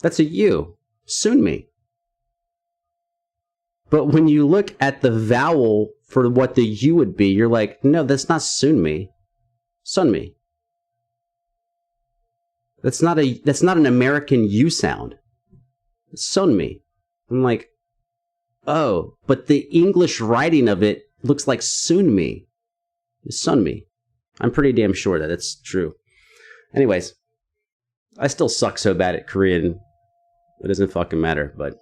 That's a U. Sunmi. But when you look at the vowel for what the U would be, you're like, no, that's not Sunmi. Sunmi. That's not an American U sound. It's Sunmi. I'm like, oh, but the English writing of it looks like Sunmi. It's Sunmi. I'm pretty damn sure that it's true. Anyways, I still suck so bad at Korean. It doesn't fucking matter, but...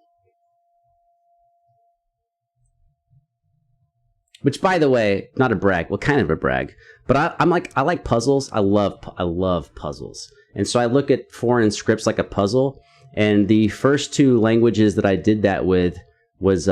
Which, by the way, not a brag. Well, kind of a brag. But I like puzzles. I love puzzles. And so I look at foreign scripts like a puzzle. And the first two languages that I did that with was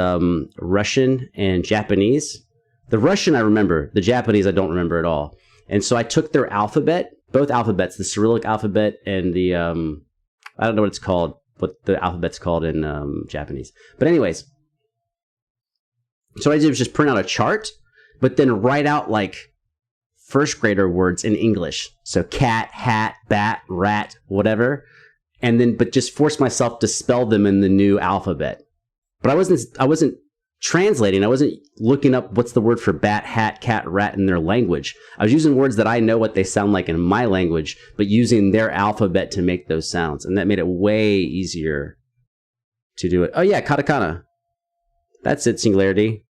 Russian and Japanese. The Russian I remember. The Japanese I don't remember at all. And so I took their alphabet, both alphabets, the Cyrillic alphabet and the, I don't know what it's called, what the alphabet's called in Japanese. But anyways, so what I did was just print out a chart, but then write out like first grader words in English. So cat, hat, bat, rat, whatever. And then, but just force myself to spell them in the new alphabet. But I wasn't translating. I wasn't looking up what's the word for bat, hat, cat, rat in their language. I was using words that I know what they sound like in my language, but using their alphabet to make those sounds. And that made it way easier to do it. Oh yeah, katakana. That's it, singularity.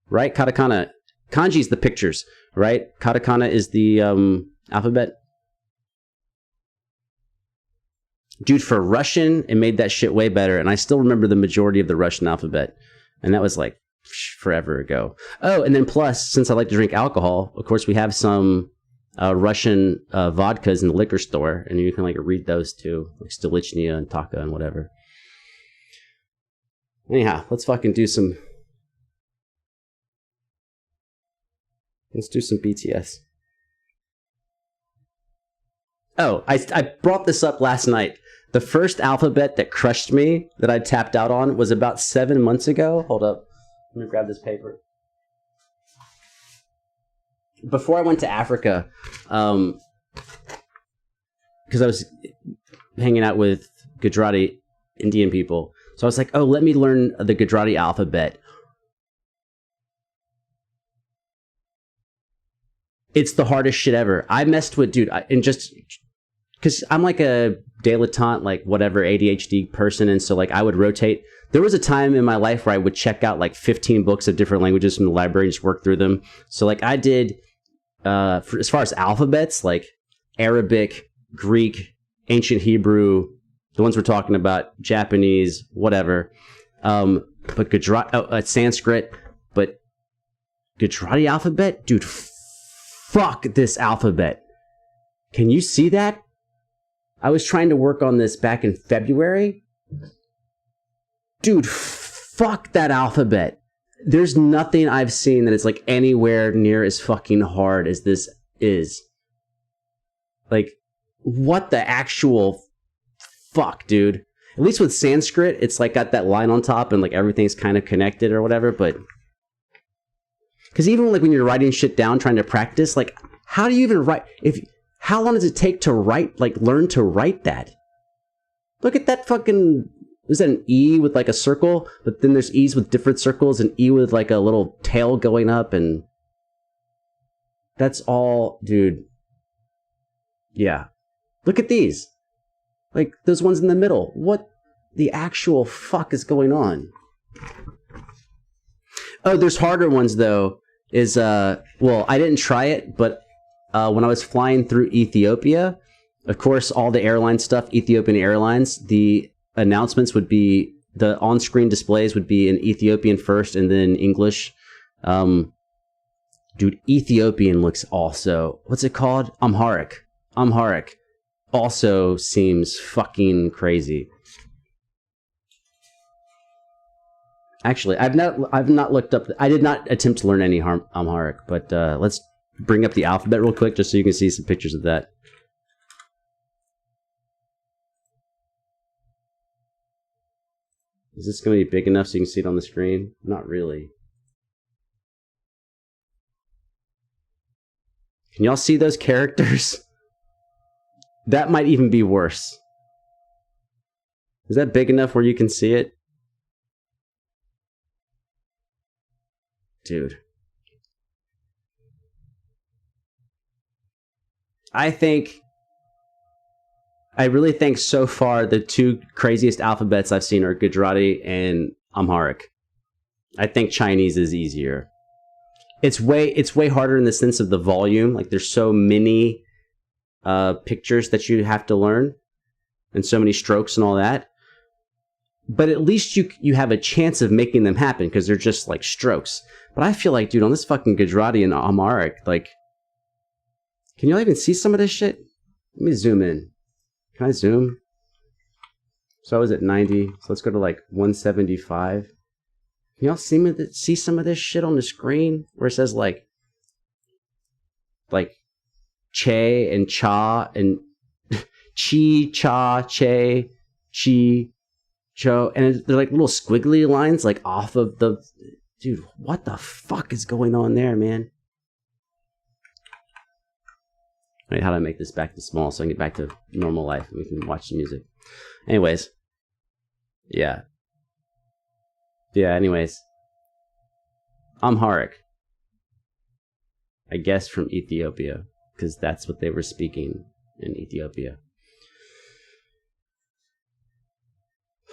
Right? Katakana. Kanji is the pictures, right? Katakana is the alphabet. Dude, for Russian, it made that shit way better. And I still remember the majority of the Russian alphabet. And that was like forever ago. Oh, and then plus, since I like to drink alcohol, of course, we have some Russian vodkas in the liquor store. And you can like read those too. Like Stolichnia and Taka and whatever. Anyhow, let's fucking do some... Let's do some BTS. Oh, I brought this up last night. The first alphabet that crushed me, that I tapped out on, was about 7 months ago. Hold up. Let me grab this paper. Before I went to Africa, because I was hanging out with Gujarati Indian people. So I was like, oh, let me learn the Gujarati alphabet. It's the hardest shit ever. I messed with, dude, and just because I'm like a dilettante, like whatever ADHD person, and so like I would rotate. There was a time in my life where I would check out like 15 books of different languages from the library and just work through them. So like I did, as far as alphabets, like Arabic, Greek, Ancient Hebrew, the ones we're talking about, Japanese, whatever. But Gujarati, Sanskrit, but Gujarati alphabet, dude. Fuck this alphabet. Can you see that? I was trying to work on this back in February. Dude, fuck that alphabet. There's nothing I've seen that is like anywhere near as fucking hard as this is. Like, what the actual fuck, dude? At least with Sanskrit, it's like got that line on top and like everything's kind of connected or whatever, but... Because even like when you're writing shit down, trying to practice, like, how do you even write? How long does it take to write, like, learn to write that? Look at that fucking, is that an E with like a circle? But then there's E's with different circles and E with like a little tail going up and that's all, dude. Yeah. Look at these. Like those ones in the middle. What the actual fuck is going on? Oh, there's harder ones though. Well, I didn't try it, but when I was flying through Ethiopia, of course, all the airline stuff, Ethiopian Airlines, the announcements would be, the on-screen displays would be in Ethiopian first and then English. Dude, Ethiopian looks also, what's it called? Amharic. Also seems fucking crazy. Actually, I've not looked up. I did not attempt to learn any Amharic, but let's bring up the alphabet real quick just so you can see some pictures of that. Is this going to be big enough so you can see it on the screen? Not really. Can y'all see those characters? That might even be worse. Is that big enough where you can see it? Dude. I really think so far the two craziest alphabets I've seen are Gujarati and Amharic. I think Chinese is easier. It's way harder in the sense of the volume. Like there's so many pictures that you have to learn and so many strokes and all that. But at least you have a chance of making them happen because they're just like strokes. But I feel like, dude, on this fucking Gujarati and Amharic, like, can y'all even see some of this shit? Let me zoom in. Can I zoom? So I was at 90. So let's go to like 175. Can y'all see some of this shit on the screen where it says like che and cha and chi, cha, che, chi, cho, and they're like little squiggly lines like off of the... Dude, what the fuck is going on there, man? Wait, how do I make this back to small so I can get back to normal life and we can watch the music? Anyways. Yeah. Yeah, anyways. Amharic. I guess from Ethiopia, because that's what they were speaking in Ethiopia.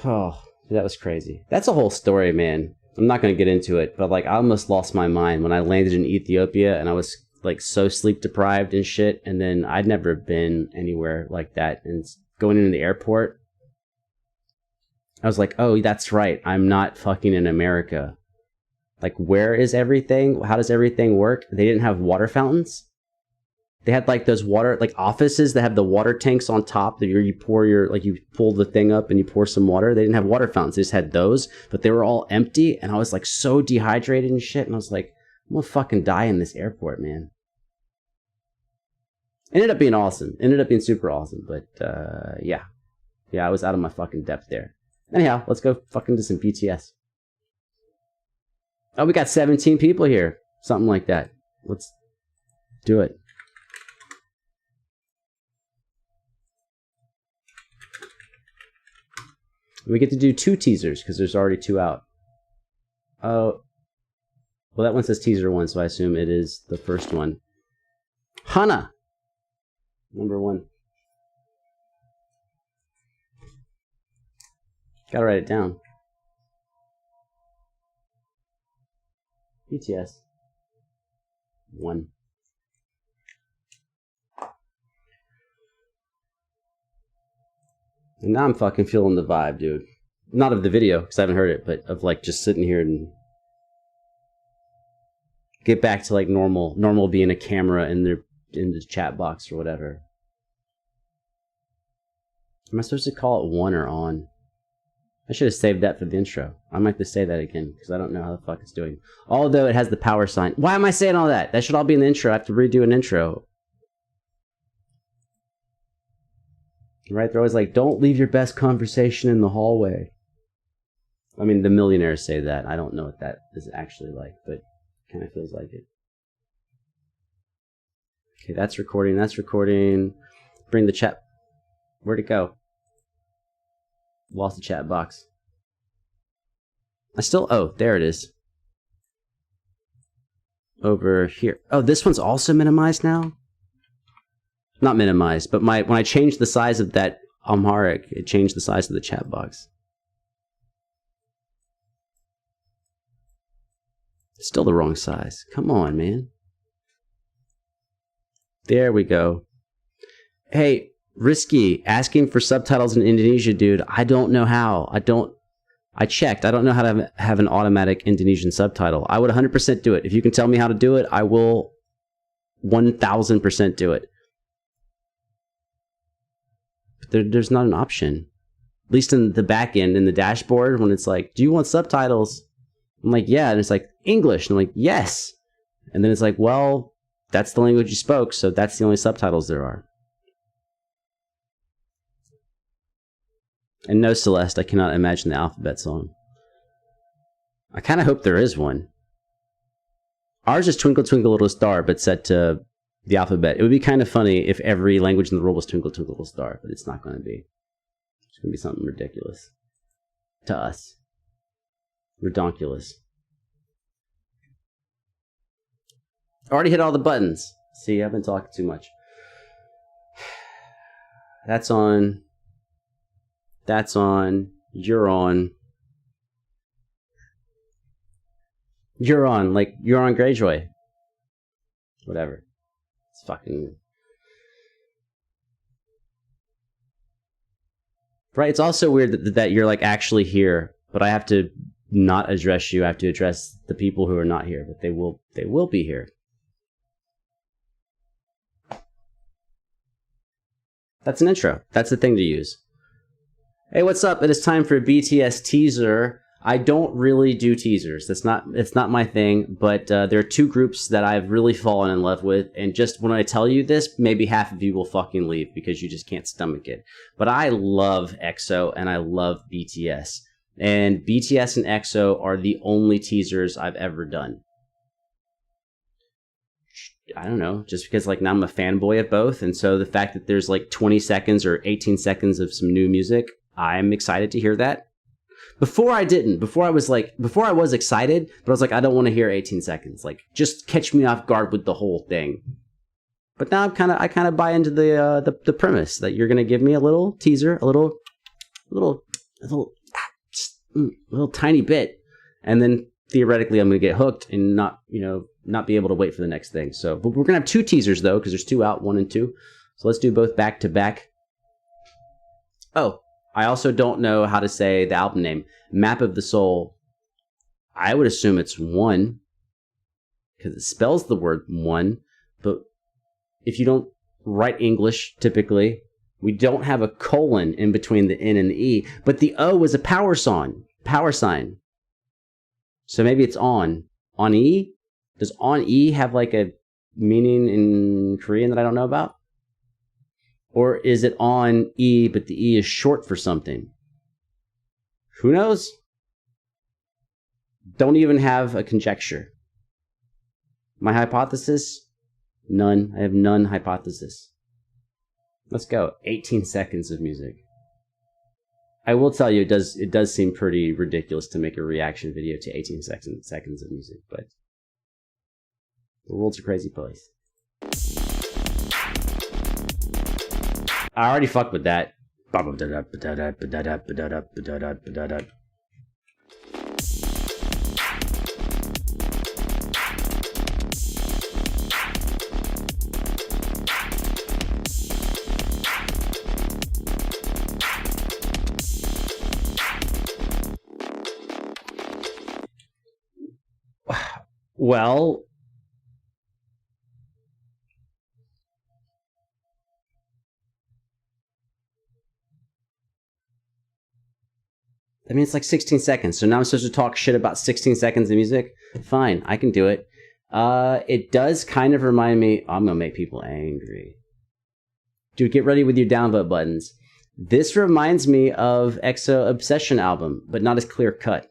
Oh, that was crazy. That's a whole story, man. I'm not going to get into it, but like I almost lost my mind when I landed in Ethiopia and I was like so sleep deprived and shit, and then I'd never been anywhere like that, and going into the airport I was like, oh, that's right, I'm not fucking in America. Like, where is everything? How does everything work? They didn't have water fountains. They had like those water, like offices that have the water tanks on top that you pour your, like you pull the thing up and you pour some water. They didn't have water fountains. They just had those, but they were all empty. And I was like so dehydrated and shit. And I was like, I'm gonna fucking die in this airport, man. Ended up being awesome. Ended up being super awesome. But yeah. Yeah, I was out of my fucking depth there. Anyhow, let's go fucking to some BTS. Oh, we got 17 people here. Something like that. Let's do it. We get to do 2 teasers because there's already 2 out. Oh, well, that one says teaser 1, so I assume it is the first one. Hana, number 1. Gotta write it down. BTS 1. And now I'm fucking feeling the vibe, dude. Not of the video, because I haven't heard it, but of like just sitting here and get back to like normal being a camera in the chat box or whatever. Am I supposed to call it 1 or on? I should have saved that for the intro. I might have to say that again, because I don't know how the fuck it's doing. Although it has the power sign. Why am I saying all that? That should all be in the intro. I have to redo an intro. Right? They're always like, don't leave your best conversation in the hallway. I mean, the millionaires say that. I don't know what that is actually like, but it kind of feels like it. Okay, that's recording. That's recording. Bring the chat. Where'd it go? Lost the chat box. Oh, there it is. Over here. Oh, this one's also minimized now? Not minimized, but when I changed the size of that Amharic, it changed the size of the chat box. It's still the wrong size. Come on, man. There we go. Hey, Risky, asking for subtitles in Indonesia, dude. I don't know how. I checked. I don't know how to have an automatic Indonesian subtitle. I would 100% do it. If you can tell me how to do it, I will 1000% do it. There's not an option, at least in the back end, in the dashboard, when it's like, do you want subtitles? I'm like, yeah. And it's like, English. And I'm like, yes. And then it's like, well, that's the language you spoke, so that's the only subtitles there are. And no, Celeste, I cannot imagine the alphabet song. I kind of hope there is one. Ours is Twinkle Twinkle Little Star, but set to the alphabet. It would be kind of funny if every language in the world was Twinkle Twinkle Little Star, but it's not going to be. gonna be something ridiculous to us. Redonkulous. Already hit all the buttons. See, I've been talking too much. That's on. That's on. You're on. You're on. Like, you're on Greyjoy. Whatever. It's fucking... Right, it's also weird that you're, like, actually here, but I have to not address you. I have to address the people who are not here, but they will be here. That's an intro. That's the thing to use. Hey, what's up? It is time for a BTS teaser. I don't really do teasers. It's not my thing, but there are two groups that I've really fallen in love with, and just when I tell you this, maybe half of you will fucking leave because you just can't stomach it. But I love EXO and I love BTS. And BTS and EXO are the only teasers I've ever done. I don't know, just because like now I'm a fanboy of both, and so the fact that there's like 20 seconds or 18 seconds of some new music, I'm excited to hear that. Before I didn't. Before I was excited, but I was like, I don't want to hear 18 seconds. Like, just catch me off guard with the whole thing. But now I kind of buy into the premise that you're gonna give me a little teaser, a little tiny bit, and then theoretically I'm gonna get hooked and not be able to wait for the next thing. So, but we're gonna have two teasers though, because there's two out, 1 and 2. So let's do both back to back. Oh, I also don't know how to say the album name. Map of the Soul. I would assume it's 1, because it spells the word one, but if you don't write English, typically, we don't have a colon in between the N and the E, but the O is a power sign. So maybe it's on. On E? Does on E have like a meaning in Korean that I don't know about? Or is it on E, but the E is short for something? Who knows? Don't even have a conjecture. My hypothesis? None. I have none hypothesis. Let's go. 18 seconds of music. I will tell you, it does seem pretty ridiculous to make a reaction video to 18 seconds of music, but the world's a crazy place. I already fucked with that. Well, I mean, it's like 16 seconds. So now I'm supposed to talk shit about 16 seconds of music? Fine, I can do it. It does kind of remind me... I'm going to make people angry. Dude, get ready with your downvote buttons. This reminds me of EXO Obsession album, but not as clear cut.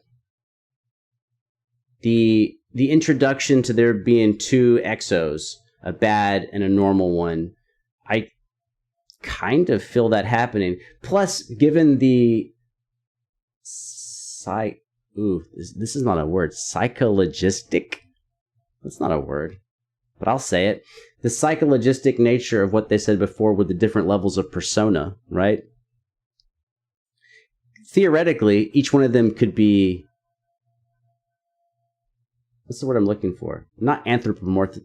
The introduction to there being two EXOs, a bad and a normal one, I kind of feel that happening. Plus, given the... this is not a word. Psychologistic? That's not a word, but I'll say it. The psychologistic nature of what they said before with the different levels of persona, right? Theoretically, each one of them could be... What's the word I'm looking for? Not anthropomorphic,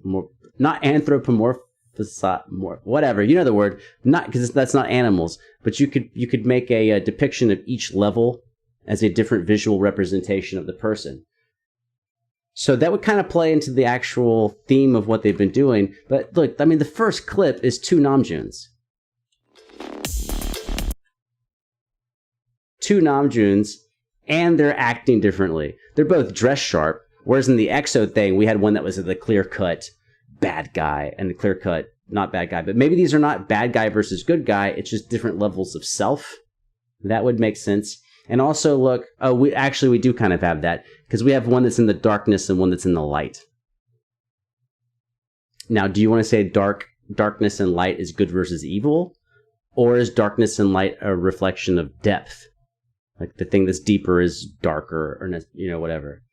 whatever. You know the word. Not because that's not animals, but you could make a depiction of each level as a different visual representation of the person. So that would kind of play into the actual theme of what they've been doing. But look, I mean, the first clip is two Namjoons. Two Namjoons, and they're acting differently. They're both dressed sharp, whereas in the EXO thing, we had one that was the clear-cut bad guy and the clear-cut not bad guy. But maybe these are not bad guy versus good guy. It's just different levels of self. That would make sense. And also, look, we do kind of have that, because we have one that's in the darkness and one that's in the light. Now, do you want to say darkness and light is good versus evil? Or is darkness and light a reflection of depth? Like the thing that's deeper is darker, or whatever.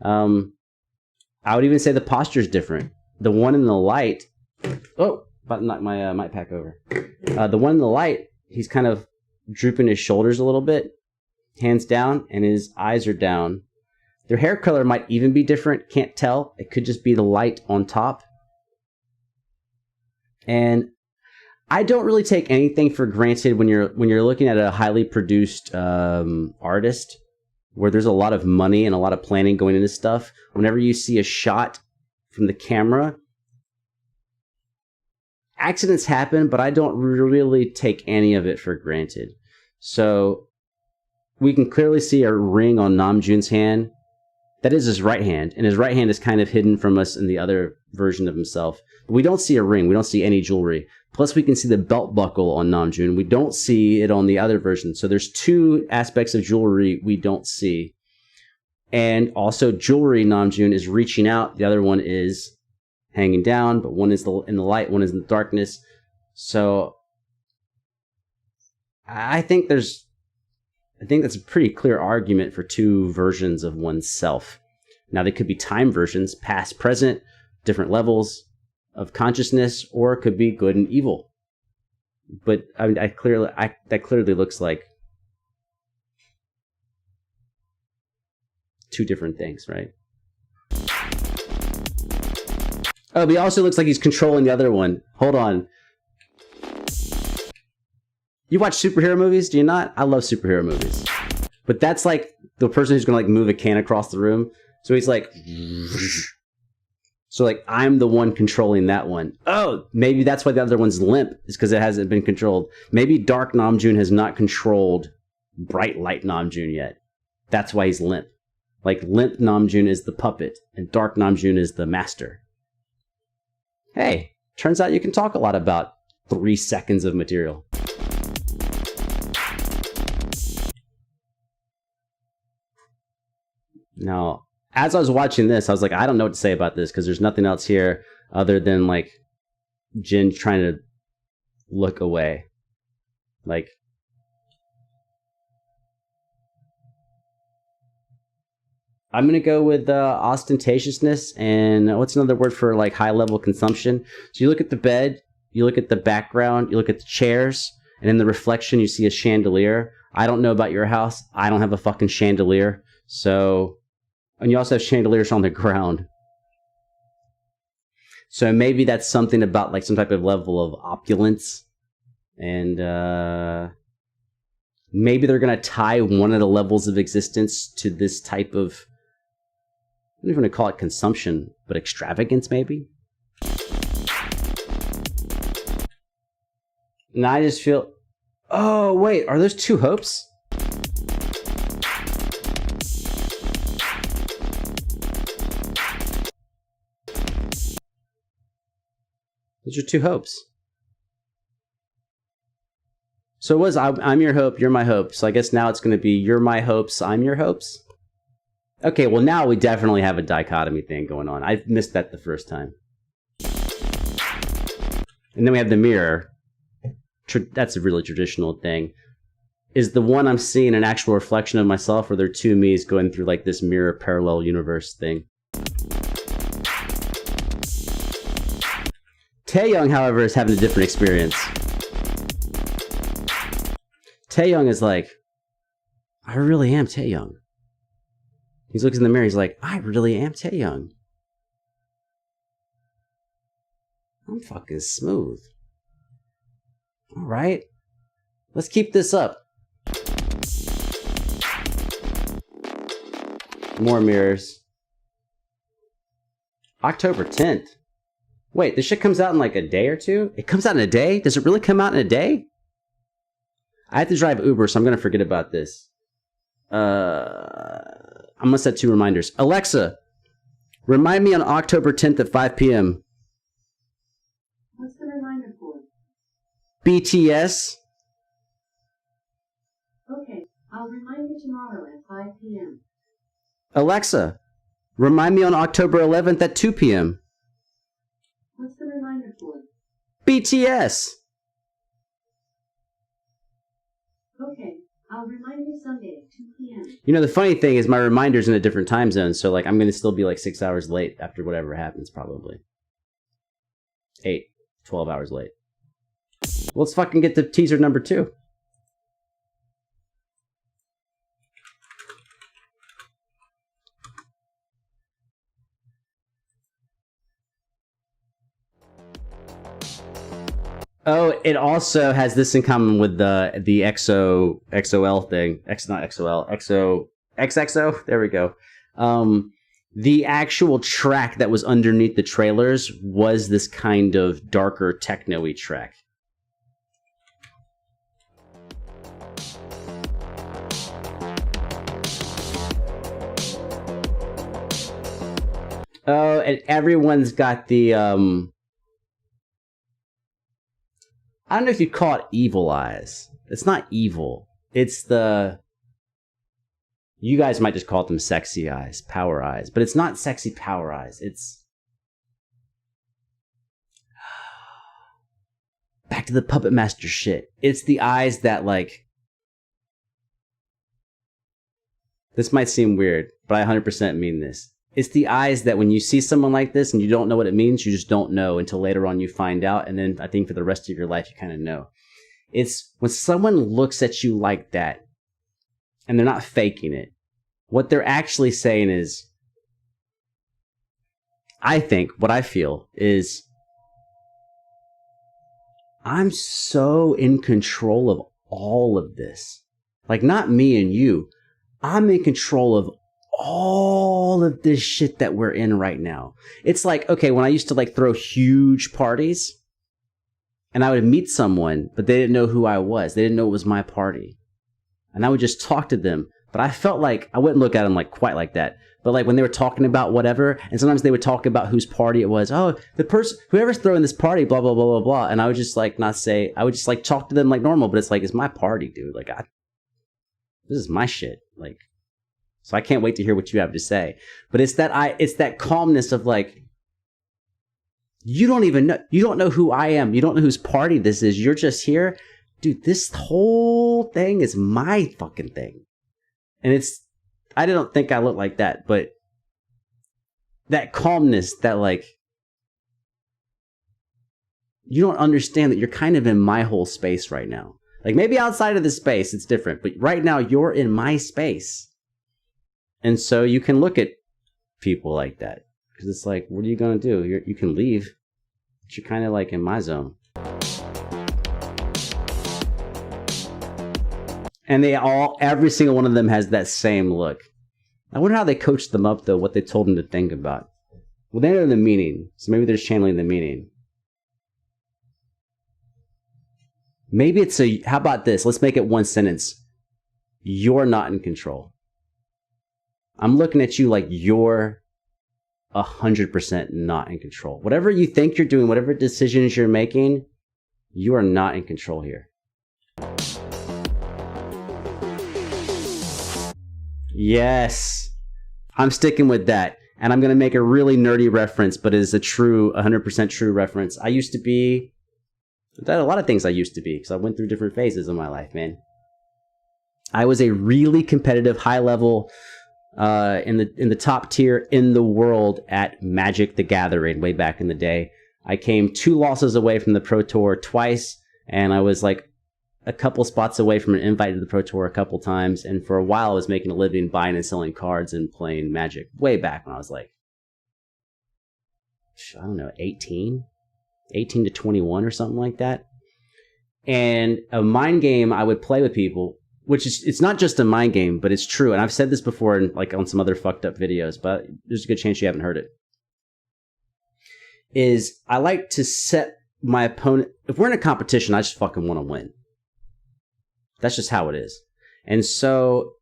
I would even say the posture is different. The one in the light, about to knock my mic pack over. The one in the light, he's kind of drooping his shoulders a little bit, hands down, and his eyes are down. Their hair color might even be different. Can't tell. It could just be the light on top. And I don't really take anything for granted when you're looking at a highly produced artist where there's a lot of money and a lot of planning going into stuff. Whenever you see a shot from the camera, accidents happen, but I don't really take any of it for granted. So we can clearly see a ring on Namjoon's hand. That is his right hand, and his right hand is kind of hidden from us in the other version of himself. But we don't see a ring. We don't see any jewelry. Plus, we can see the belt buckle on Namjoon. We don't see it on the other version. So there's two aspects of jewelry we don't see. And also, jewelry Namjoon is reaching out. The other one is hanging down, but one is in the light, one is in the darkness. So I think that's a pretty clear argument for two versions of oneself. Now, they could be time versions, past, present, different levels of consciousness, or it could be good and evil. But I mean, that clearly looks like two different things, right? Oh, but he also looks like he's controlling the other one. Hold on. You watch superhero movies, do you not? I love superhero movies. But that's like the person who's gonna like move a can across the room. So he's like, so like I'm the one controlling that one. Oh, maybe that's why the other one's limp, is because it hasn't been controlled. Maybe Dark Namjoon has not controlled Bright Light Namjoon yet. That's why he's limp. Like limp Namjoon is the puppet and Dark Namjoon is the master. Hey, turns out you can talk a lot about 3 seconds of material. Now, as I was watching this, I was like, I don't know what to say about this because there's nothing else here other than like Jin trying to look away. Like, I'm going to go with ostentatiousness, and what's another word for like high level consumption? So you look at the bed, you look at the background, you look at the chairs, and in the reflection you see a chandelier. I don't know about your house. I don't have a fucking chandelier. So, and you also have chandeliers on the ground. So maybe that's something about like some type of level of opulence. And maybe they're going to tie one of the levels of existence to this type of, I'm not even going to call it consumption, but extravagance maybe. And I just feel, oh wait, are those two hopes? Those are two hopes. So it was, I'm your hope, you're my hope. So I guess now it's going to be, you're my hopes, I'm your hopes. Okay, well now we definitely have a dichotomy thing going on. I missed that the first time. And then we have the mirror. That's a really traditional thing. Is the one I'm seeing an actual reflection of myself, or are there two me's going through like this mirror parallel universe thing? Taehyung, however, is having a different experience. Taehyung is like, I really am Taehyung. He looks in the mirror, he's like, I really am Taehyung. I'm fucking smooth. Alright. Let's keep this up. More mirrors. October 10th. Wait, this shit comes out in like a day or two? It comes out in a day? Does it really come out in a day? I have to drive Uber, so I'm going to forget about this. I'm going to set 2 reminders. Alexa, remind me on October 10th at 5 p.m. What's the reminder for? BTS. Okay, I'll remind you tomorrow at 5 p.m. Alexa, remind me on October 11th at 2 p.m. What's the reminder for? BTS. I'll remind you Sunday at 2 p.m. You know, the funny thing is my reminder's in a different time zone, so like I'm going to still be like 6 hours late after whatever happens, probably. 12 hours late. Let's fucking get to teaser number 2. Oh, it also has this in common with the XOL thing. Not XOL, XXO. There we go. The actual track that was underneath the trailers was this kind of darker techno-y track. Oh, and everyone's got the I don't know if you'd call it evil eyes. It's not evil. It's the... You guys might just call them sexy eyes, power eyes. But it's not sexy power eyes. It's... Back to the Puppet Master shit. It's the eyes that, like... This might seem weird, but I 100% mean this. It's the eyes that when you see someone like this and you don't know what it means, you just don't know until later on you find out. And then I think for the rest of your life, you kind of know. It's when someone looks at you like that and they're not faking it. What they're actually saying is, I think, what I feel is, I'm so in control of all of this. Like, not me and you. I'm in control of all of this shit that we're in right now. It's like, okay, when I used to like throw huge parties and I would meet someone, but they didn't know who I was. They didn't know it was my party. And I would just talk to them. But I felt like I wouldn't look at them like quite like that. But like when they were talking about whatever, and sometimes they would talk about whose party it was. Oh, the person, whoever's throwing this party, blah, blah, blah, blah, blah. And I would just like not say, I would just like talk to them like normal, but it's like, it's my party, dude. Like, this is my shit. Like, so I can't wait to hear what you have to say. But it's that calmness of like, you don't even know, you don't know who I am. You don't know whose party this is. You're just here. Dude, this whole thing is my fucking thing. And I don't think I look like that, but that calmness, that like, you don't understand that you're kind of in my whole space right now. Like maybe outside of this space, it's different, but right now you're in my space. And so you can look at people like that because it's like, what are you going to do? You can leave, but you're kind of like in my zone. And every single one of them has that same look. I wonder how they coached them up though, what they told them to think about. Well, they know the meaning, so maybe they're just channeling the meaning. Maybe how about this? Let's make it one sentence. You're not in control. I'm looking at you like you're 100% not in control. Whatever you think you're doing, whatever decisions you're making, you are not in control here. Yes. I'm sticking with that. And I'm going to make a really nerdy reference, but it is a true, 100% true reference. I used to be... There are a lot of things I used to be, because I went through different phases in my life, man. I was a really competitive, high-level... in the top tier in the world at Magic the Gathering way back in the day. I came 2 losses away from the Pro Tour twice, and I was like a couple spots away from an invite to the Pro Tour a couple times, and for a while I was making a living buying and selling cards and playing Magic way back when I was like, I don't know, 18 to 21 or something like that. And a mind game I would play with people, which is, it's not just a mind game, but it's true. And I've said this before in, like on some other fucked up videos, but there's a good chance you haven't heard it. Is I like to set my opponent, if we're in a competition, I just fucking want to win. That's just how it is. And so,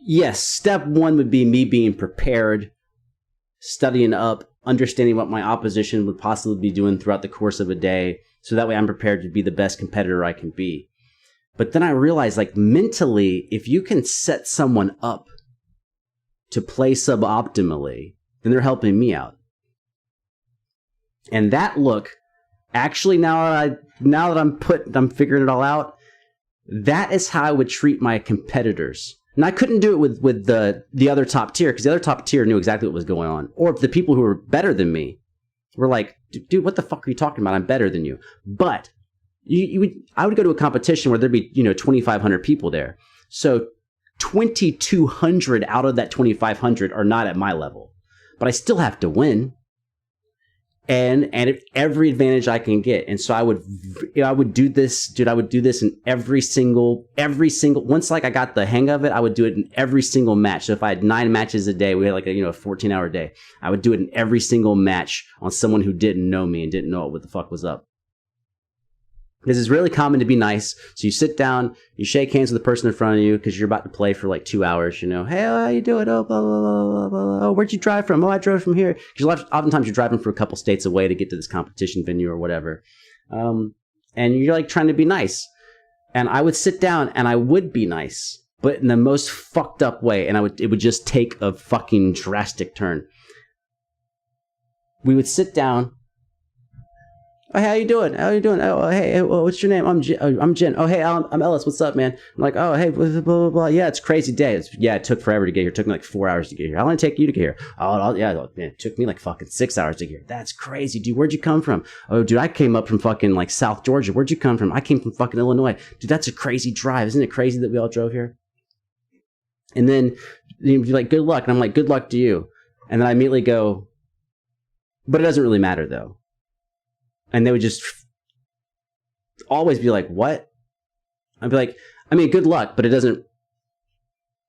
yes, step 1 would be me being prepared, studying up, understanding what my opposition would possibly be doing throughout the course of a day, so that way I'm prepared to be the best competitor I can be. But then I realized, like, mentally, if you can set someone up to play suboptimally, then they're helping me out. And that look, actually, now that I'm figuring it all out, That is how I would treat my competitors. And I couldn't do it with the other top tier, because the other top tier knew exactly what was going on. Or if the people who were better than me were like, dude, what the fuck are you talking about? I'm better than you. But I would go to a competition where there'd be, 2,500 people there. So 2,200 out of that 2,500 are not at my level. But I still have to win. And every advantage I can get. And so I would do this, dude. I would do this in every single, once like I got the hang of it, I would do it in every single match. So if I had 9 matches a day, we had like a 14-hour day, I would do it in every single match on someone who didn't know me and didn't know what the fuck was up. Because it's really common to be nice. So you sit down, you shake hands with the person in front of you because you're about to play for like 2 hours, Hey, how you doing? Oh, blah, blah, blah, blah, blah. Oh, where'd you drive from? Oh, I drove from here. Because oftentimes you're driving from a couple states away to get to this competition venue or whatever. And you're like trying to be nice. And I would sit down and I would be nice, but in the most fucked up way. And it would just take a fucking drastic turn. We would sit down. Oh, hey, how you doing? How you doing? Oh, hey, what's your name? I'm Jen. Oh, hey, I'm Ellis. What's up, man? I'm like, oh, hey, blah, blah, blah. Yeah, it's a crazy day. It took forever to get here. It took me like 4 hours to get here. How long did it take you to get here? Oh, yeah, man, it took me like fucking 6 hours to get here. That's crazy, dude. Where'd you come from? Oh, dude, I came up from fucking like South Georgia. Where'd you come from? I came from fucking Illinois. Dude, that's a crazy drive. Isn't it crazy that we all drove here? And then you'd be like, good luck. And I'm like, good luck to you. And then I immediately go, but it doesn't really matter though. And they would just always be like, what? I'd be like, I mean, good luck, but it doesn't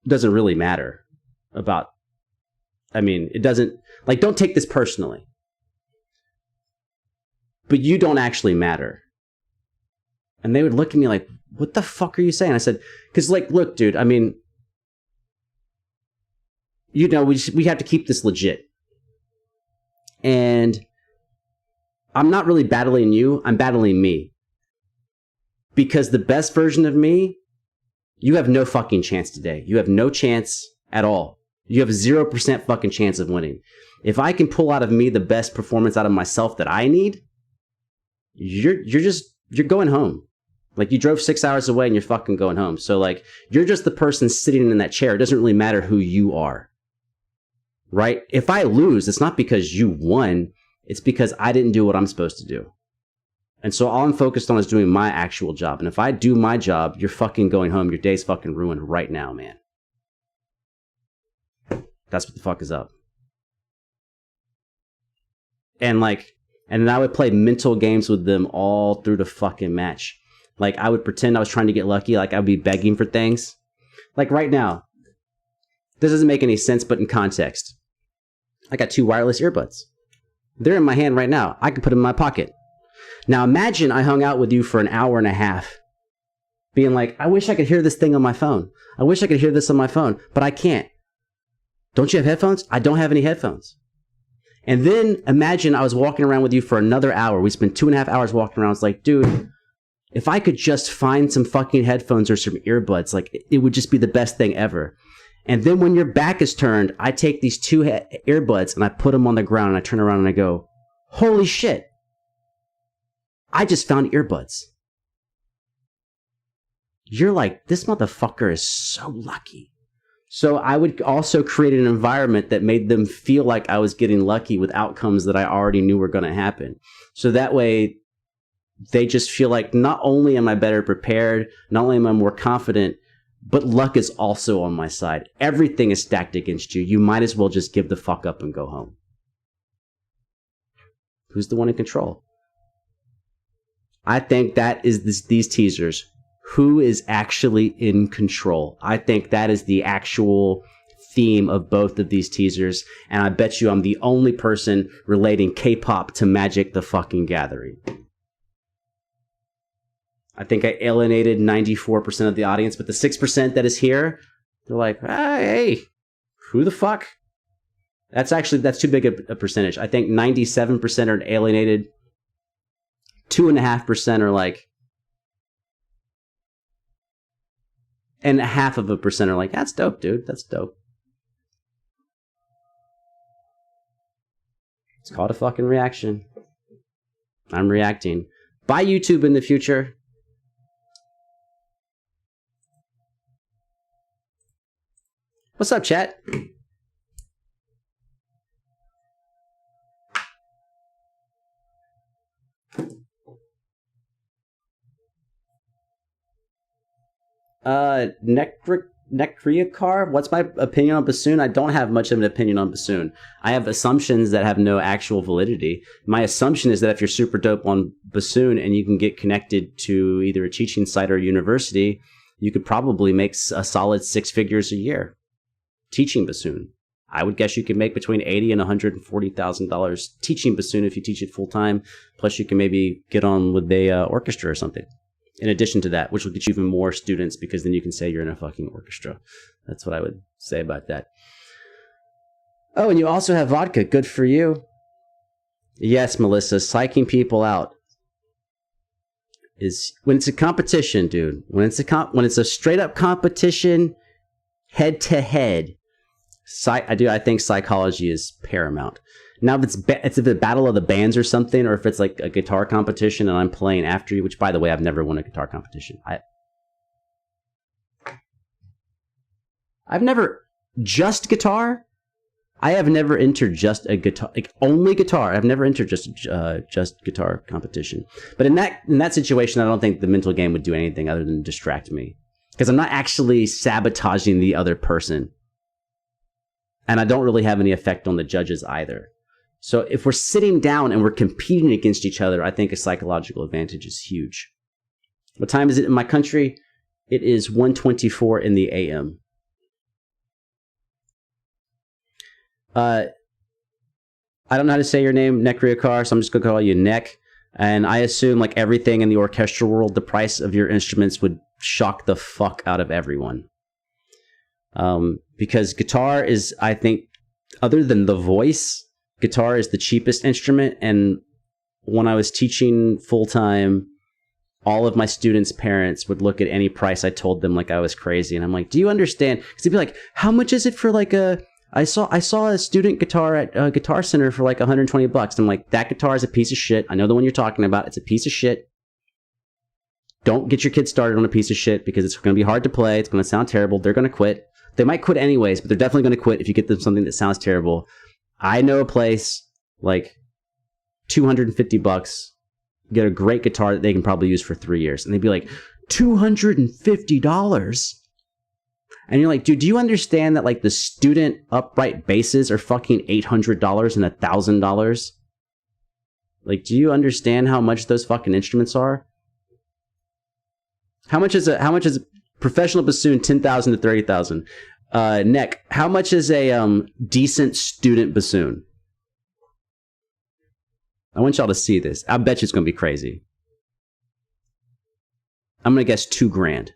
really matter about, it doesn't, like, don't take this personally. But you don't actually matter. And they would look at me like, what the fuck are you saying? I said, because, like, look, dude, we have to keep this legit. And I'm not really battling you, I'm battling me. Because the best version of me, you have no fucking chance today. You have no chance at all. You have 0% fucking chance of winning. If I can pull out of me the best performance out of myself that I need, you're going home. Like, you drove 6 hours away and you're fucking going home. So, like, you're just the person sitting in that chair. It doesn't really matter who you are. Right? If I lose, it's not because you won. It's because I didn't do what I'm supposed to do. And so all I'm focused on is doing my actual job. And if I do my job, you're fucking going home. Your day's fucking ruined right now, man. That's what the fuck is up. And then I would play mental games with them all through the fucking match. Like, I would pretend I was trying to get lucky. Like, I would be begging for things. Like, right now, this doesn't make any sense, but in context, I got 2 wireless earbuds. They're in my hand right now. I can put them in my pocket. Now imagine I hung out with you for an hour and a half, being like, I wish I could hear this thing on my phone. I wish I could hear this on my phone, but I can't. Don't you have headphones? I don't have any headphones. And then imagine I was walking around with you for another hour. We spent 2.5 hours walking around. It's like, dude, if I could just find some fucking headphones or some earbuds, like, it would just be the best thing ever. And then when your back is turned, I take these 2 earbuds and I put them on the ground and I turn around and I go, holy shit. I just found earbuds. You're like, this motherfucker is so lucky. So I would also create an environment that made them feel like I was getting lucky with outcomes that I already knew were going to happen. So that way they just feel like, not only am I better prepared, not only am I more confident, but luck is also on my side. Everything is stacked against you. You might as well just give the fuck up and go home. Who's the one in control? I think that is these teasers. Who is actually in control? I think that is the actual theme of both of these teasers. And I bet you I'm the only person relating K-pop to Magic the fucking Gathering. I think I alienated 94% of the audience, but the 6% that is here, they're like, hey, who the fuck? That's too big a percentage. I think 97% are alienated. 2.5% are like, and 0.5% are like, that's dope, dude. That's dope. It's called a fucking reaction. I'm reacting. Buy YouTube in the future. What's up, chat? Nekriakar, what's my opinion on bassoon? I don't have much of an opinion on bassoon. I have assumptions that have no actual validity. My assumption is that if you're super dope on bassoon and you can get connected to either a teaching site or a university, you could probably make a solid 6 figures a year teaching bassoon. I would guess you could make between $80,000 and $140,000 teaching bassoon if you teach it full time. Plus, you can maybe get on with a orchestra or something. In addition to that, which will get you even more students because then you can say you're in a fucking orchestra. That's what I would say about that. Oh, and you also have vodka. Good for you. Yes, Melissa, psyching people out is when it's a competition, dude. When it's a straight up competition, head to head. I think psychology is paramount. Now, if it's the battle of the bands or something, or if it's like a guitar competition and I'm playing after you, which, by the way, I've never won a guitar competition. I've never just guitar. I have never entered just a guitar, like only guitar. I've never entered just guitar competition. But in that situation, I don't think the mental game would do anything other than distract me, because I'm not actually sabotaging the other person, and I don't really have any effect on the judges either. So if we're sitting down and we're competing against each other, I think a psychological advantage is huge. What time is it in my country? It is 1:24 in the AM. I don't know how to say your name, Nekriakar, so I'm just going to call you Nek. And I assume, like everything in the orchestral world, the price of your instruments would shock the fuck out of everyone. Because guitar is, I think, other than the voice, guitar is the cheapest instrument. And when I was teaching full-time, all of my students' parents would look at any price I told them like I was crazy. And I'm like, do you understand? Because they'd be like, how much is it for like I saw a student guitar at Guitar Center for like $120. I'm like, that guitar is a piece of shit. I know the one you're talking about. It's a piece of shit. Don't get your kids started on a piece of shit, because it's going to be hard to play. It's going to sound terrible. They're going to quit. They might quit anyways, but they're definitely going to quit if you get them something that sounds terrible. I know a place like $250, get a great guitar that they can probably use for 3 years. And they'd be like, $250? And you're like, dude, do you understand that like the student upright basses are fucking $800 and $1,000? Like, do you understand how much those fucking instruments are? How much is a professional bassoon? 10,000 to 30,000. Neck, how much is a decent student bassoon? I want y'all to see this. I bet you it's gonna be crazy. I'm gonna guess $2,000.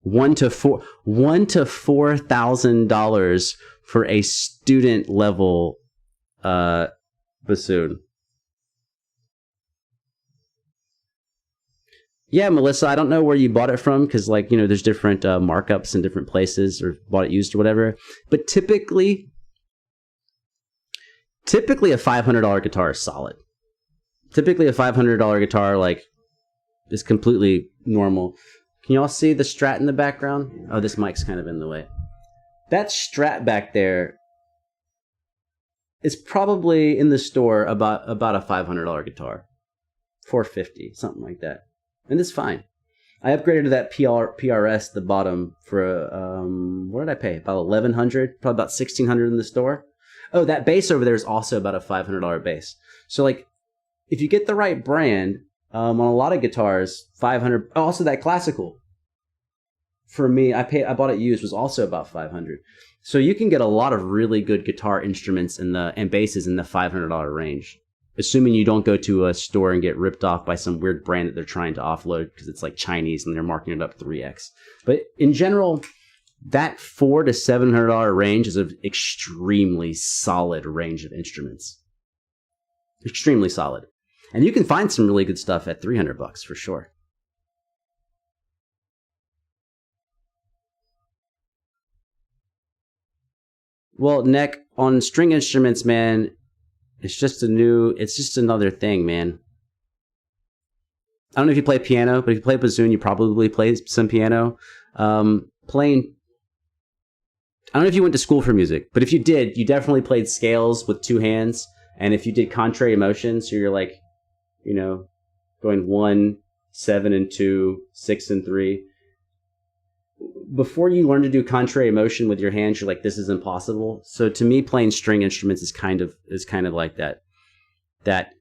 $1,000 to $4,000 for a student level bassoon. Yeah, Melissa, I don't know where you bought it from, because, like, you know, there's different markups in different places, or bought it used or whatever. But typically a $500 guitar is solid. Typically a $500 guitar, like, is completely normal. Can y'all see the Strat in the background? Oh, this mic's kind of in the way. That Strat back there is probably in the store about a $500 guitar. $450, something like that. And it's fine. I upgraded to that PRS, the bottom, for, what did I pay? About $1,100, probably about $1,600 in the store. Oh, that bass over there is also about a $500 bass. So, like, if you get the right brand, on a lot of guitars, $500. Also, that classical, for me, I bought it used, was also about $500. So you can get a lot of really good guitar instruments and basses in the $500 range, assuming you don't go to a store and get ripped off by some weird brand that they're trying to offload because it's like Chinese and they're marking it up 3x. But in general, that $400 to $700 range is an extremely solid range of instruments. Extremely solid. And you can find some really good stuff at $300 for sure. Well, Neck, on string instruments, man, it's just another thing, man. I don't know if you play piano, but if you play bassoon, you probably play some piano. Playing I don't know if you went to school for music, but if you did, you definitely played scales with 2 hands. And if you did contrary motion, so you're like, you know, going 1, 7 and 2, 6 and 3. Before you learn to do contrary motion with your hands, you're like, this is impossible. So to me, playing string instruments is kind of like that. That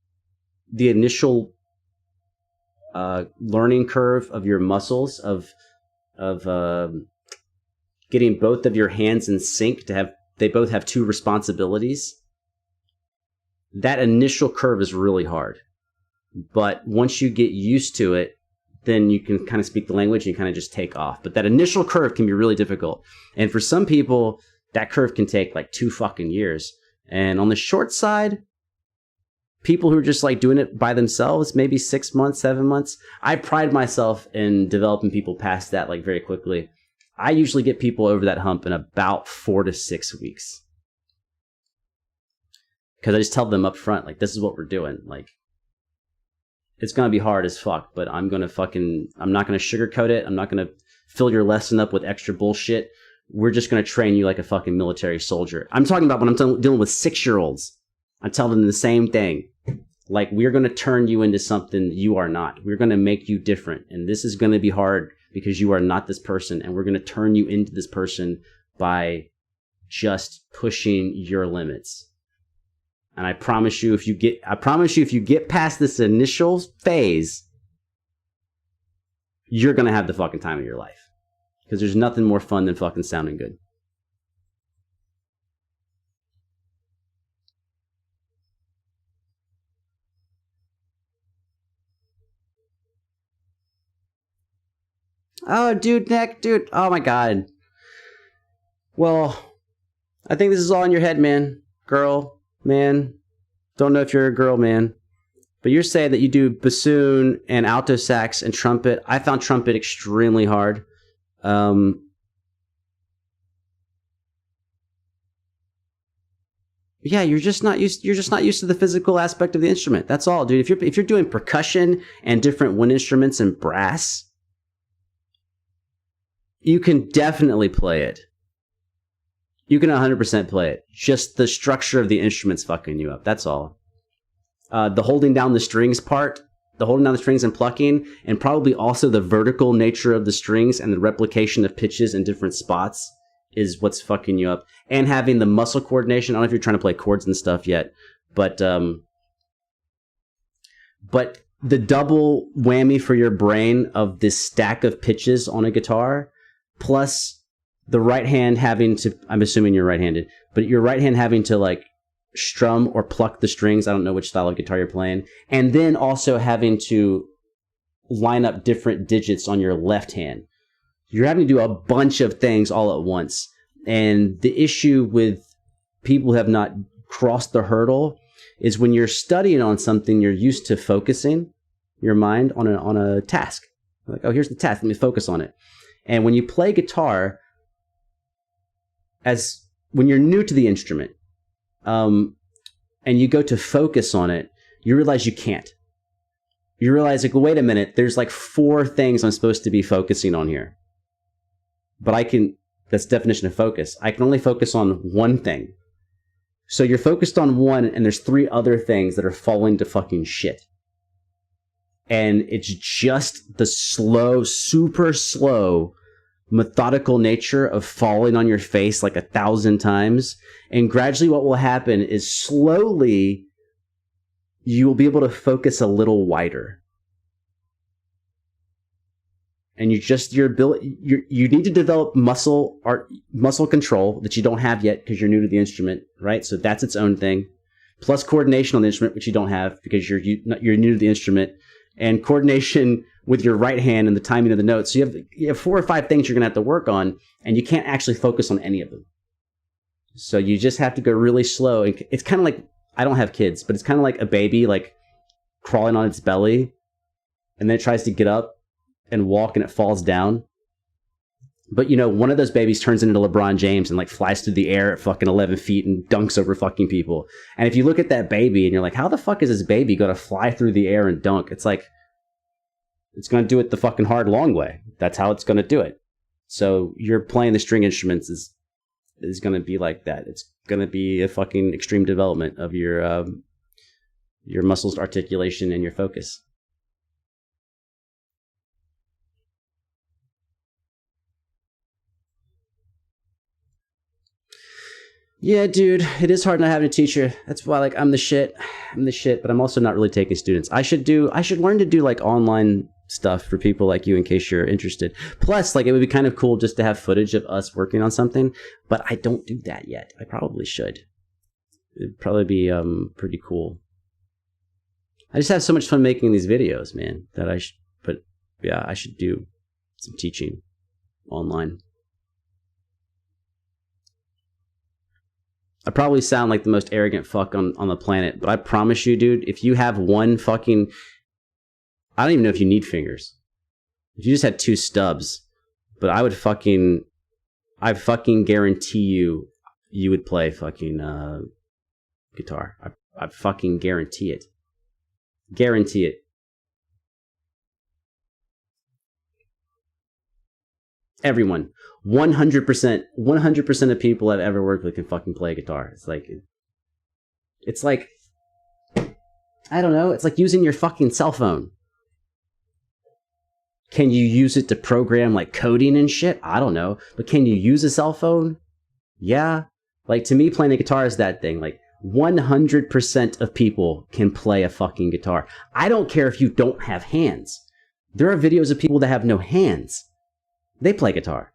the initial learning curve of your muscles of getting both of your hands in sync to have, they both have 2 responsibilities. That initial curve is really hard. But once you get used to it, then you can kind of speak the language and you kind of just take off. But that initial curve can be really difficult. And for some people, that curve can take like 2 fucking years. And on the short side, people who are just like doing it by themselves, maybe 6 months, 7 months. I pride myself in developing people past that like very quickly. I usually get people over that hump in about 4 to 6 weeks. Because I just tell them up front, like, this is what we're doing. Like, it's going to be hard as fuck, but I'm not going to sugarcoat it. I'm not going to fill your lesson up with extra bullshit. We're just going to train you like a fucking military soldier. I'm talking about when I'm dealing with 6-year-olds. I tell them the same thing. Like, we're going to turn you into something you are not. We're going to make you different. And this is going to be hard because you are not this person. And we're going to turn you into this person by just pushing your limits. And I promise you, if you get past this initial phase, you're going to have the fucking time of your life. Because there's nothing more fun than fucking sounding good. Oh, dude, dude. Oh my God. Well, I think this is all in your head, man. Girl, man. Don't know if you're a girl, man. But you're saying that you do bassoon and alto sax and trumpet. I found trumpet extremely hard. Yeah, you're just not used to the physical aspect of the instrument. That's all, dude. If you're doing percussion and different wind instruments and brass, you can definitely play it. You can 100% play it. Just the structure of the instrument's fucking you up. That's all. The holding down the strings part, the holding down the strings and plucking, and probably also the vertical nature of the strings and the replication of pitches in different spots is what's fucking you up. And having the muscle coordination. I don't know if you're trying to play chords and stuff yet, but the double whammy for your brain of this stack of pitches on a guitar, plus the right hand having to, I'm assuming you're right-handed, but your right hand having to like strum or pluck the strings. I don't know which style of guitar you're playing. And then also having to line up different digits on your left hand. You're having to do a bunch of things all at once. And the issue with people who have not crossed the hurdle is when you're studying on something, you're used to focusing your mind on a task. Like, oh, here's the task. Let me focus on it. And when you play guitar, when you're new to the instrument, and you go to focus on it, you realize you can't. You realize, like, well, wait a minute, there's like 4 things I'm supposed to be focusing on here. But that's definition of focus. I can only focus on one thing. So you're focused on one, and there's 3 other things that are falling to fucking shit. And it's just the slow, super slow, methodical nature of falling on your face like 1,000 times. And gradually what will happen is slowly you will be able to focus a little wider. And you need to develop muscle control that you don't have yet because you're new to the instrument, right? So that's its own thing. Plus coordination on the instrument, which you don't have because you're new to the instrument. And coordination with your right hand and the timing of the notes. So you have 4 or 5 things you're going to have to work on, and you can't actually focus on any of them. So you just have to go really slow. And it's kind of like, I don't have kids, but it's kind of like a baby like crawling on its belly, and then it tries to get up and walk, and it falls down. But, you know, one of those babies turns into LeBron James and like flies through the air at fucking 11 feet and dunks over fucking people. And if you look at that baby and you're like, how the fuck is this baby going to fly through the air and dunk? It's like, it's going to do it the fucking hard, long way. That's how it's going to do it. So you're playing the string instruments is is going to be like that. It's going to be a fucking extreme development of your muscles articulation and your focus. Yeah, dude, it is hard not having a teacher. That's why, like, I'm the shit, but I'm also not really taking students. I should learn to do, like, online stuff for people like you in case you're interested. Plus, like, it would be kind of cool just to have footage of us working on something, but I don't do that yet. I probably should. It'd probably be pretty cool. I just have so much fun making these videos, man, that I should do some teaching online. I probably sound like the most arrogant fuck on the planet, but I promise you, dude, if you have one fucking... I don't even know if you need fingers. If you just had 2 stubs, but I fucking guarantee you would play fucking guitar. I fucking guarantee it. Guarantee it. Everyone. 100% of people I've ever worked with can fucking play guitar. It's like, I don't know, it's like using your fucking cell phone. Can you use it to program like coding and shit? I don't know. But can you use a cell phone? Yeah. Like, to me, playing the guitar is that thing. Like, 100% of people can play a fucking guitar. I don't care if you don't have hands. There are videos of people that have no hands. They play guitar.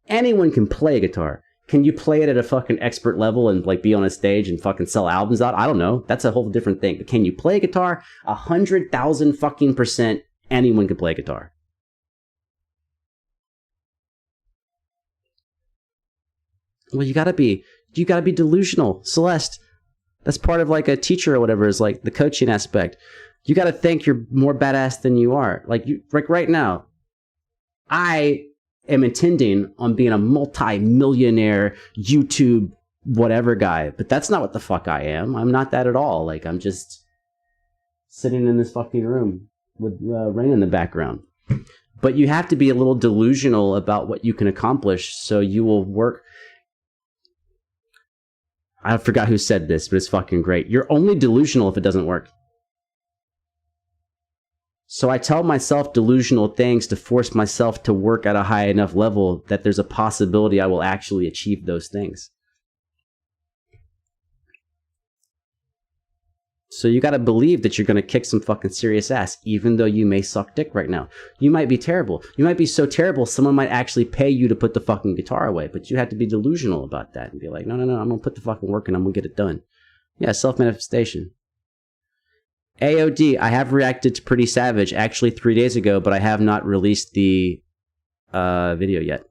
Anyone can play a guitar. Can you play it at a fucking expert level and like be on a stage and fucking sell albums out? I don't know. That's a whole different thing. But can you play a guitar? 100,000 fucking %, anyone can play a guitar. Well, you gotta be delusional, Celeste. That's part of like a teacher or whatever, is like the coaching aspect. You gotta think you're more badass than you are. Like right now, I am intending on being a multi-millionaire YouTube whatever guy, but that's not what the fuck I am. I'm not that at all. Like, I'm just sitting in this fucking room with rain in the background. But you have to be a little delusional about what you can accomplish, so you will work. I forgot who said this, but it's fucking great. You're only delusional if it doesn't work. So I tell myself delusional things to force myself to work at a high enough level that there's a possibility I will actually achieve those things. So you gotta believe that you're gonna kick some fucking serious ass, even though you may suck dick right now. You might be terrible. You might be so terrible, someone might actually pay you to put the fucking guitar away, but you have to be delusional about that and be like, no, I'm gonna put the fucking work in, I'm gonna get it done. Yeah, self-manifestation. AOD, I have reacted to Pretty Savage actually 3 days ago, but I have not released the video yet.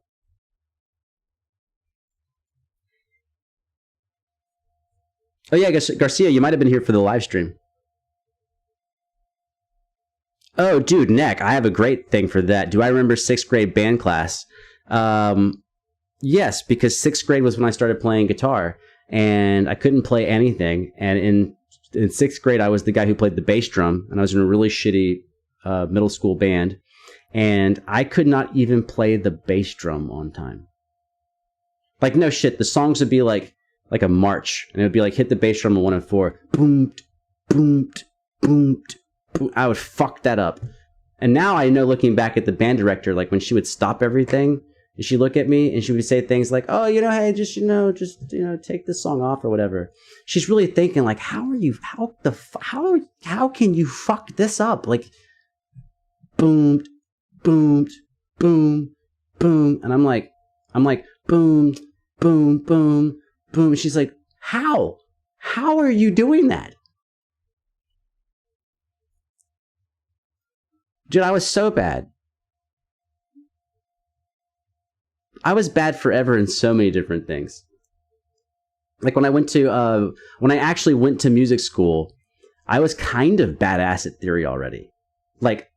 Oh yeah, Garcia, you might have been here for the live stream. Oh, dude, Neck, I have a great thing for that. Do I remember 6th grade band class? Yes, because 6th grade was when I started playing guitar, and I couldn't play anything, and in 6th grade, I was the guy who played the bass drum, and I was in a really shitty middle school band, and I could not even play the bass drum on time. Like, no shit, the songs would be like a march, and it would be like, hit the bass drum on 1 and 4, boom, boom, boom, boom. I would fuck that up. And now I know, looking back at the band director, like when she would stop everything, and she'd look at me and she would say things like, oh, hey, just take this song off or whatever. She's really thinking like, how can you fuck this up? Like, boom, boom, boom, boom. And I'm like, boom, boom, boom, boom. And she's like, how are you doing that? Dude, I was so bad. I was bad forever in so many different things. Like when I actually went to music school, I was kind of badass at theory already. Like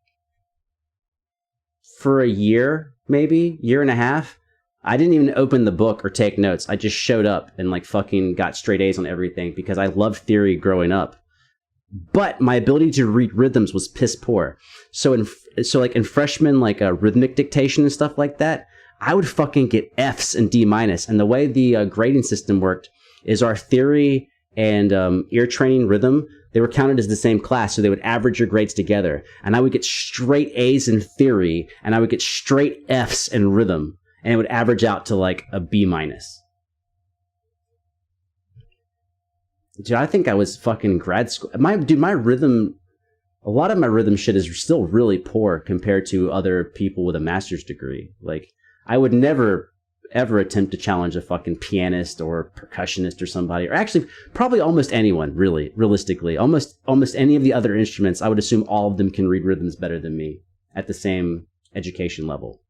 for a year, maybe, year and a half, I didn't even open the book or take notes. I just showed up and like fucking got straight A's on everything because I loved theory growing up. But my ability to read rhythms was piss poor. So in freshman, like rhythmic dictation and stuff like that, I would fucking get Fs and D minus. And the way the grading system worked is our theory and ear training rhythm, they were counted as the same class, so they would average your grades together. And I would get straight A's in theory, and I would get straight F's in rhythm, and it would average out to like a B minus. Dude, I think I was fucking grad school. My rhythm, a lot of my rhythm shit is still really poor compared to other people with a master's degree. Like, I would never ever attempt to challenge a fucking pianist or percussionist or somebody, or actually probably almost anyone, really, realistically. Almost any of the other instruments, I would assume all of them can read rhythms better than me at the same education level.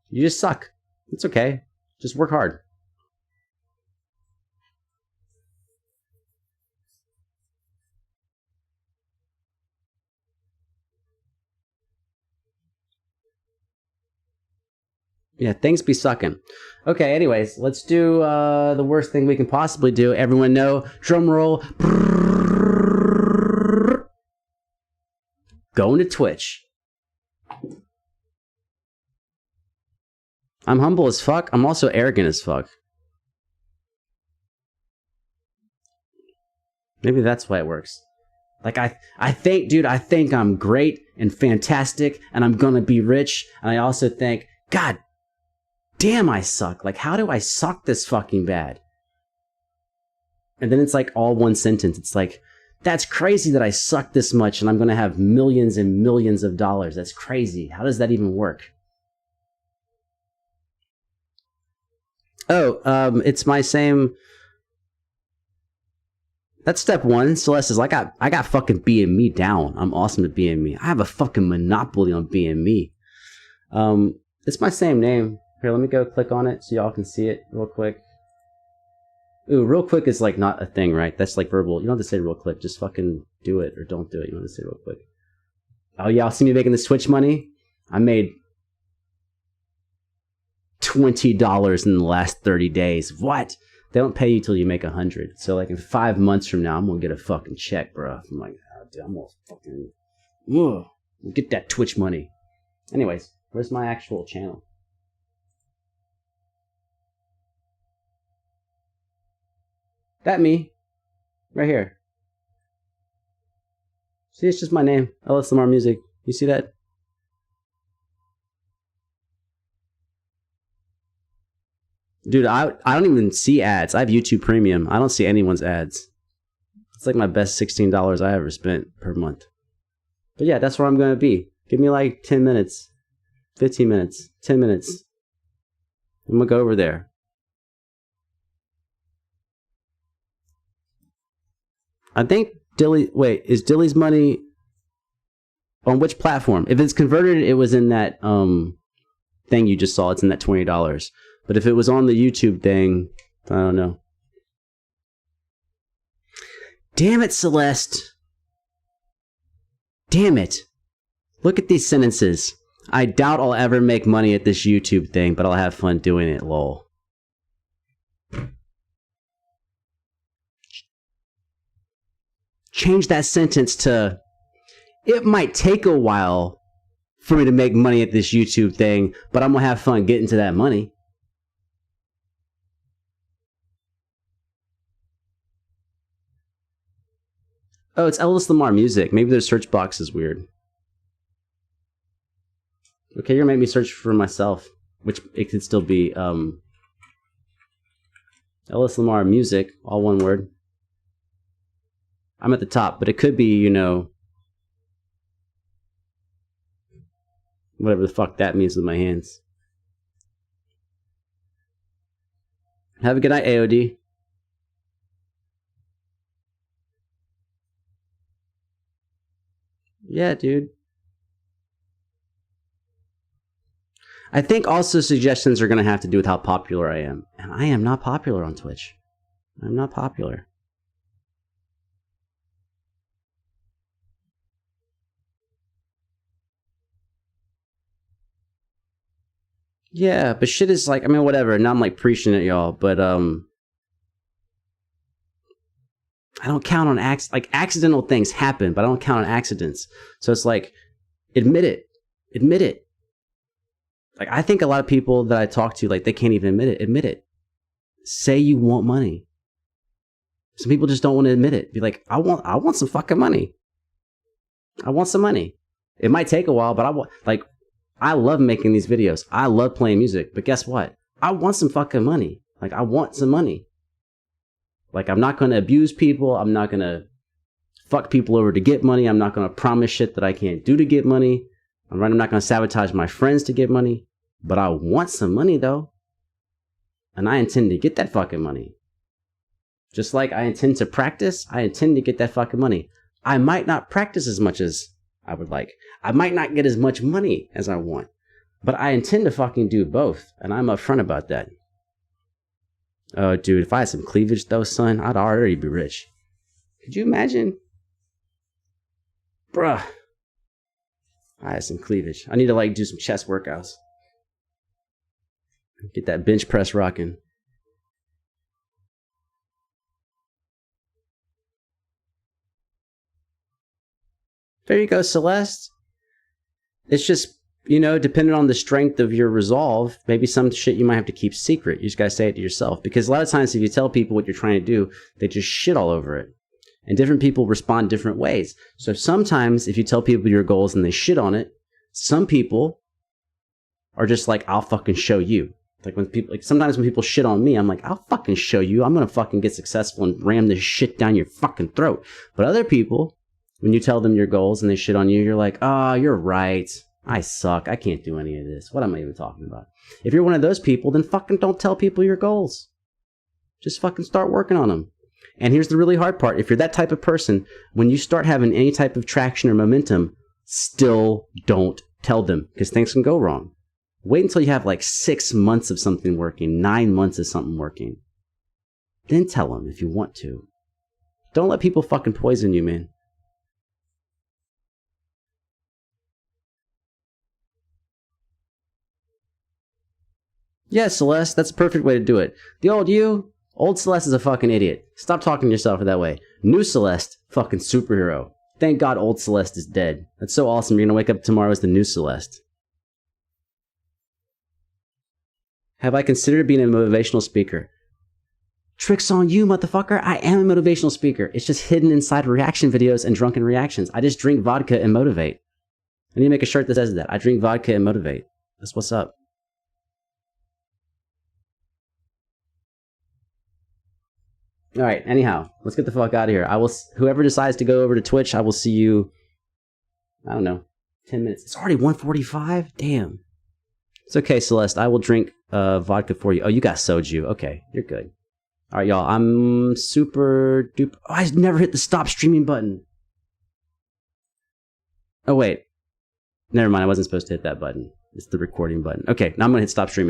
You just suck. It's okay. Just work hard. Yeah, things be sucking. Okay, anyways, let's do the worst thing we can possibly do. Everyone know, drum roll. Going to Twitch. I'm humble as fuck. I'm also arrogant as fuck. Maybe that's why it works. Like, I think, dude, I think I'm great and fantastic and I'm gonna be rich. And I also think, God damn, I suck. Like, how do I suck this fucking bad? And then it's like all one sentence. It's like, that's crazy that I suck this much and I'm going to have millions and millions of dollars. That's crazy. How does that even work? Oh, it's my same. That's step one. Celeste is like, I got fucking being me down. I'm awesome at being me. I have a fucking monopoly on being me. It's my same name. Here, let me go click on it so y'all can see it real quick. Ooh, real quick is like not a thing, right? That's like verbal. You don't have to say real quick. Just fucking do it or don't do it. You don't have to say real quick. Oh, y'all see me making this Twitch money? I made $20 in the last 30 days. What? They don't pay you till you make 100. So like in 5 months from now, I'm gonna get a fucking check, bro. I'm like, oh, dude, I'm gonna fucking get that Twitch money. Anyways, where's my actual channel? That me. Right here. See, it's just my name. LS Lamar Music. You see that? Dude, I don't even see ads. I have YouTube Premium. I don't see anyone's ads. It's like my best $16 I ever spent per month. But yeah, that's where I'm going to be. Give me like 10 minutes. 15 minutes. 10 minutes. I'm going to go over there. I think Dilly... Wait, is Dilly's money on which platform? If it's converted, it was in that thing you just saw. It's in that $20. But if it was on the YouTube thing, I don't know. Damn it, Celeste. Damn it. Look at these sentences. I doubt I'll ever make money at this YouTube thing, but I'll have fun doing it, lol. Change that sentence to, it might take a while for me to make money at this YouTube thing, but I'm going to have fun getting to that money. Oh, it's Ellis Lamar Music. Maybe their search box is weird. Okay, you're going to make me search for myself, which it could still be Ellis Lamar Music, all one word. I'm at the top, but it could be, you know, whatever the fuck that means with my hands. Have a good night, AOD. Yeah, dude. I think also suggestions are going to have to do with how popular I am. And I am not popular on Twitch. I'm not popular. Yeah, but shit is like, I mean, whatever. Now I'm like preaching at y'all, but I don't count on accidental things happen, but I don't count on accidents. So it's like, admit it. Admit it. Like, I think a lot of people that I talk to, like, they can't even admit it. Say you want money. Some people just don't want to admit it. Be like, I want some fucking money. I want some money. It might take a while, but I love making these videos. I love playing music, but guess what? I want some fucking money. Like, I want some money. Like, I'm not going to abuse people. I'm not going to fuck people over to get money. I'm not going to promise shit that I can't do to get money. I'm not going to sabotage my friends to get money. But I want some money, though. And I intend to get that fucking money. Just like I intend to practice, I intend to get that fucking money. I might not practice as much as I would like. I might not get as much money as I want. But I intend to fucking do both. And I'm upfront about that. Oh, dude, if I had some cleavage, though, son, I'd already be rich. Could you imagine? Bruh. I had some cleavage. I need to, like, do some chest workouts. Get that bench press rocking. There you go, Celeste. It's just, depending on the strength of your resolve, maybe some shit you might have to keep secret. You just gotta say it to yourself. Because a lot of times if you tell people what you're trying to do, they just shit all over it. And different people respond different ways. So sometimes if you tell people your goals and they shit on it, some people are just like, I'll fucking show you. Sometimes when people shit on me, I'm like, I'll fucking show you. I'm gonna fucking get successful and ram this shit down your fucking throat. But other people, when you tell them your goals and they shit on you, you're like, oh, you're right. I suck. I can't do any of this. What am I even talking about? If you're one of those people, then fucking don't tell people your goals. Just fucking start working on them. And here's the really hard part. If you're that type of person, when you start having any type of traction or momentum, still don't tell them because things can go wrong. Wait until you have like 6 months of something working, 9 months of something working. Then tell them if you want to. Don't let people fucking poison you, man. Yeah, Celeste, that's a perfect way to do it. The old Celeste is a fucking idiot. Stop talking to yourself that way. New Celeste, fucking superhero. Thank God old Celeste is dead. That's so awesome. You're gonna wake up tomorrow as the new Celeste. Have I considered being a motivational speaker? Trick's on you, motherfucker. I am a motivational speaker. It's just hidden inside reaction videos and drunken reactions. I just drink vodka and motivate. I need to make a shirt that says that. I drink vodka and motivate. That's what's up. All right, anyhow, let's get the fuck out of here. Whoever decides to go over to Twitch, I will see you, I don't know, 10 minutes. It's already 1:45? Damn. It's okay, Celeste. I will drink vodka for you. Oh, you got soju. Okay, you're good. All right, y'all. I'm super duper. Oh, I never hit the stop streaming button. Oh, wait. Never mind. I wasn't supposed to hit that button. It's the recording button. Okay, now I'm going to hit stop streaming.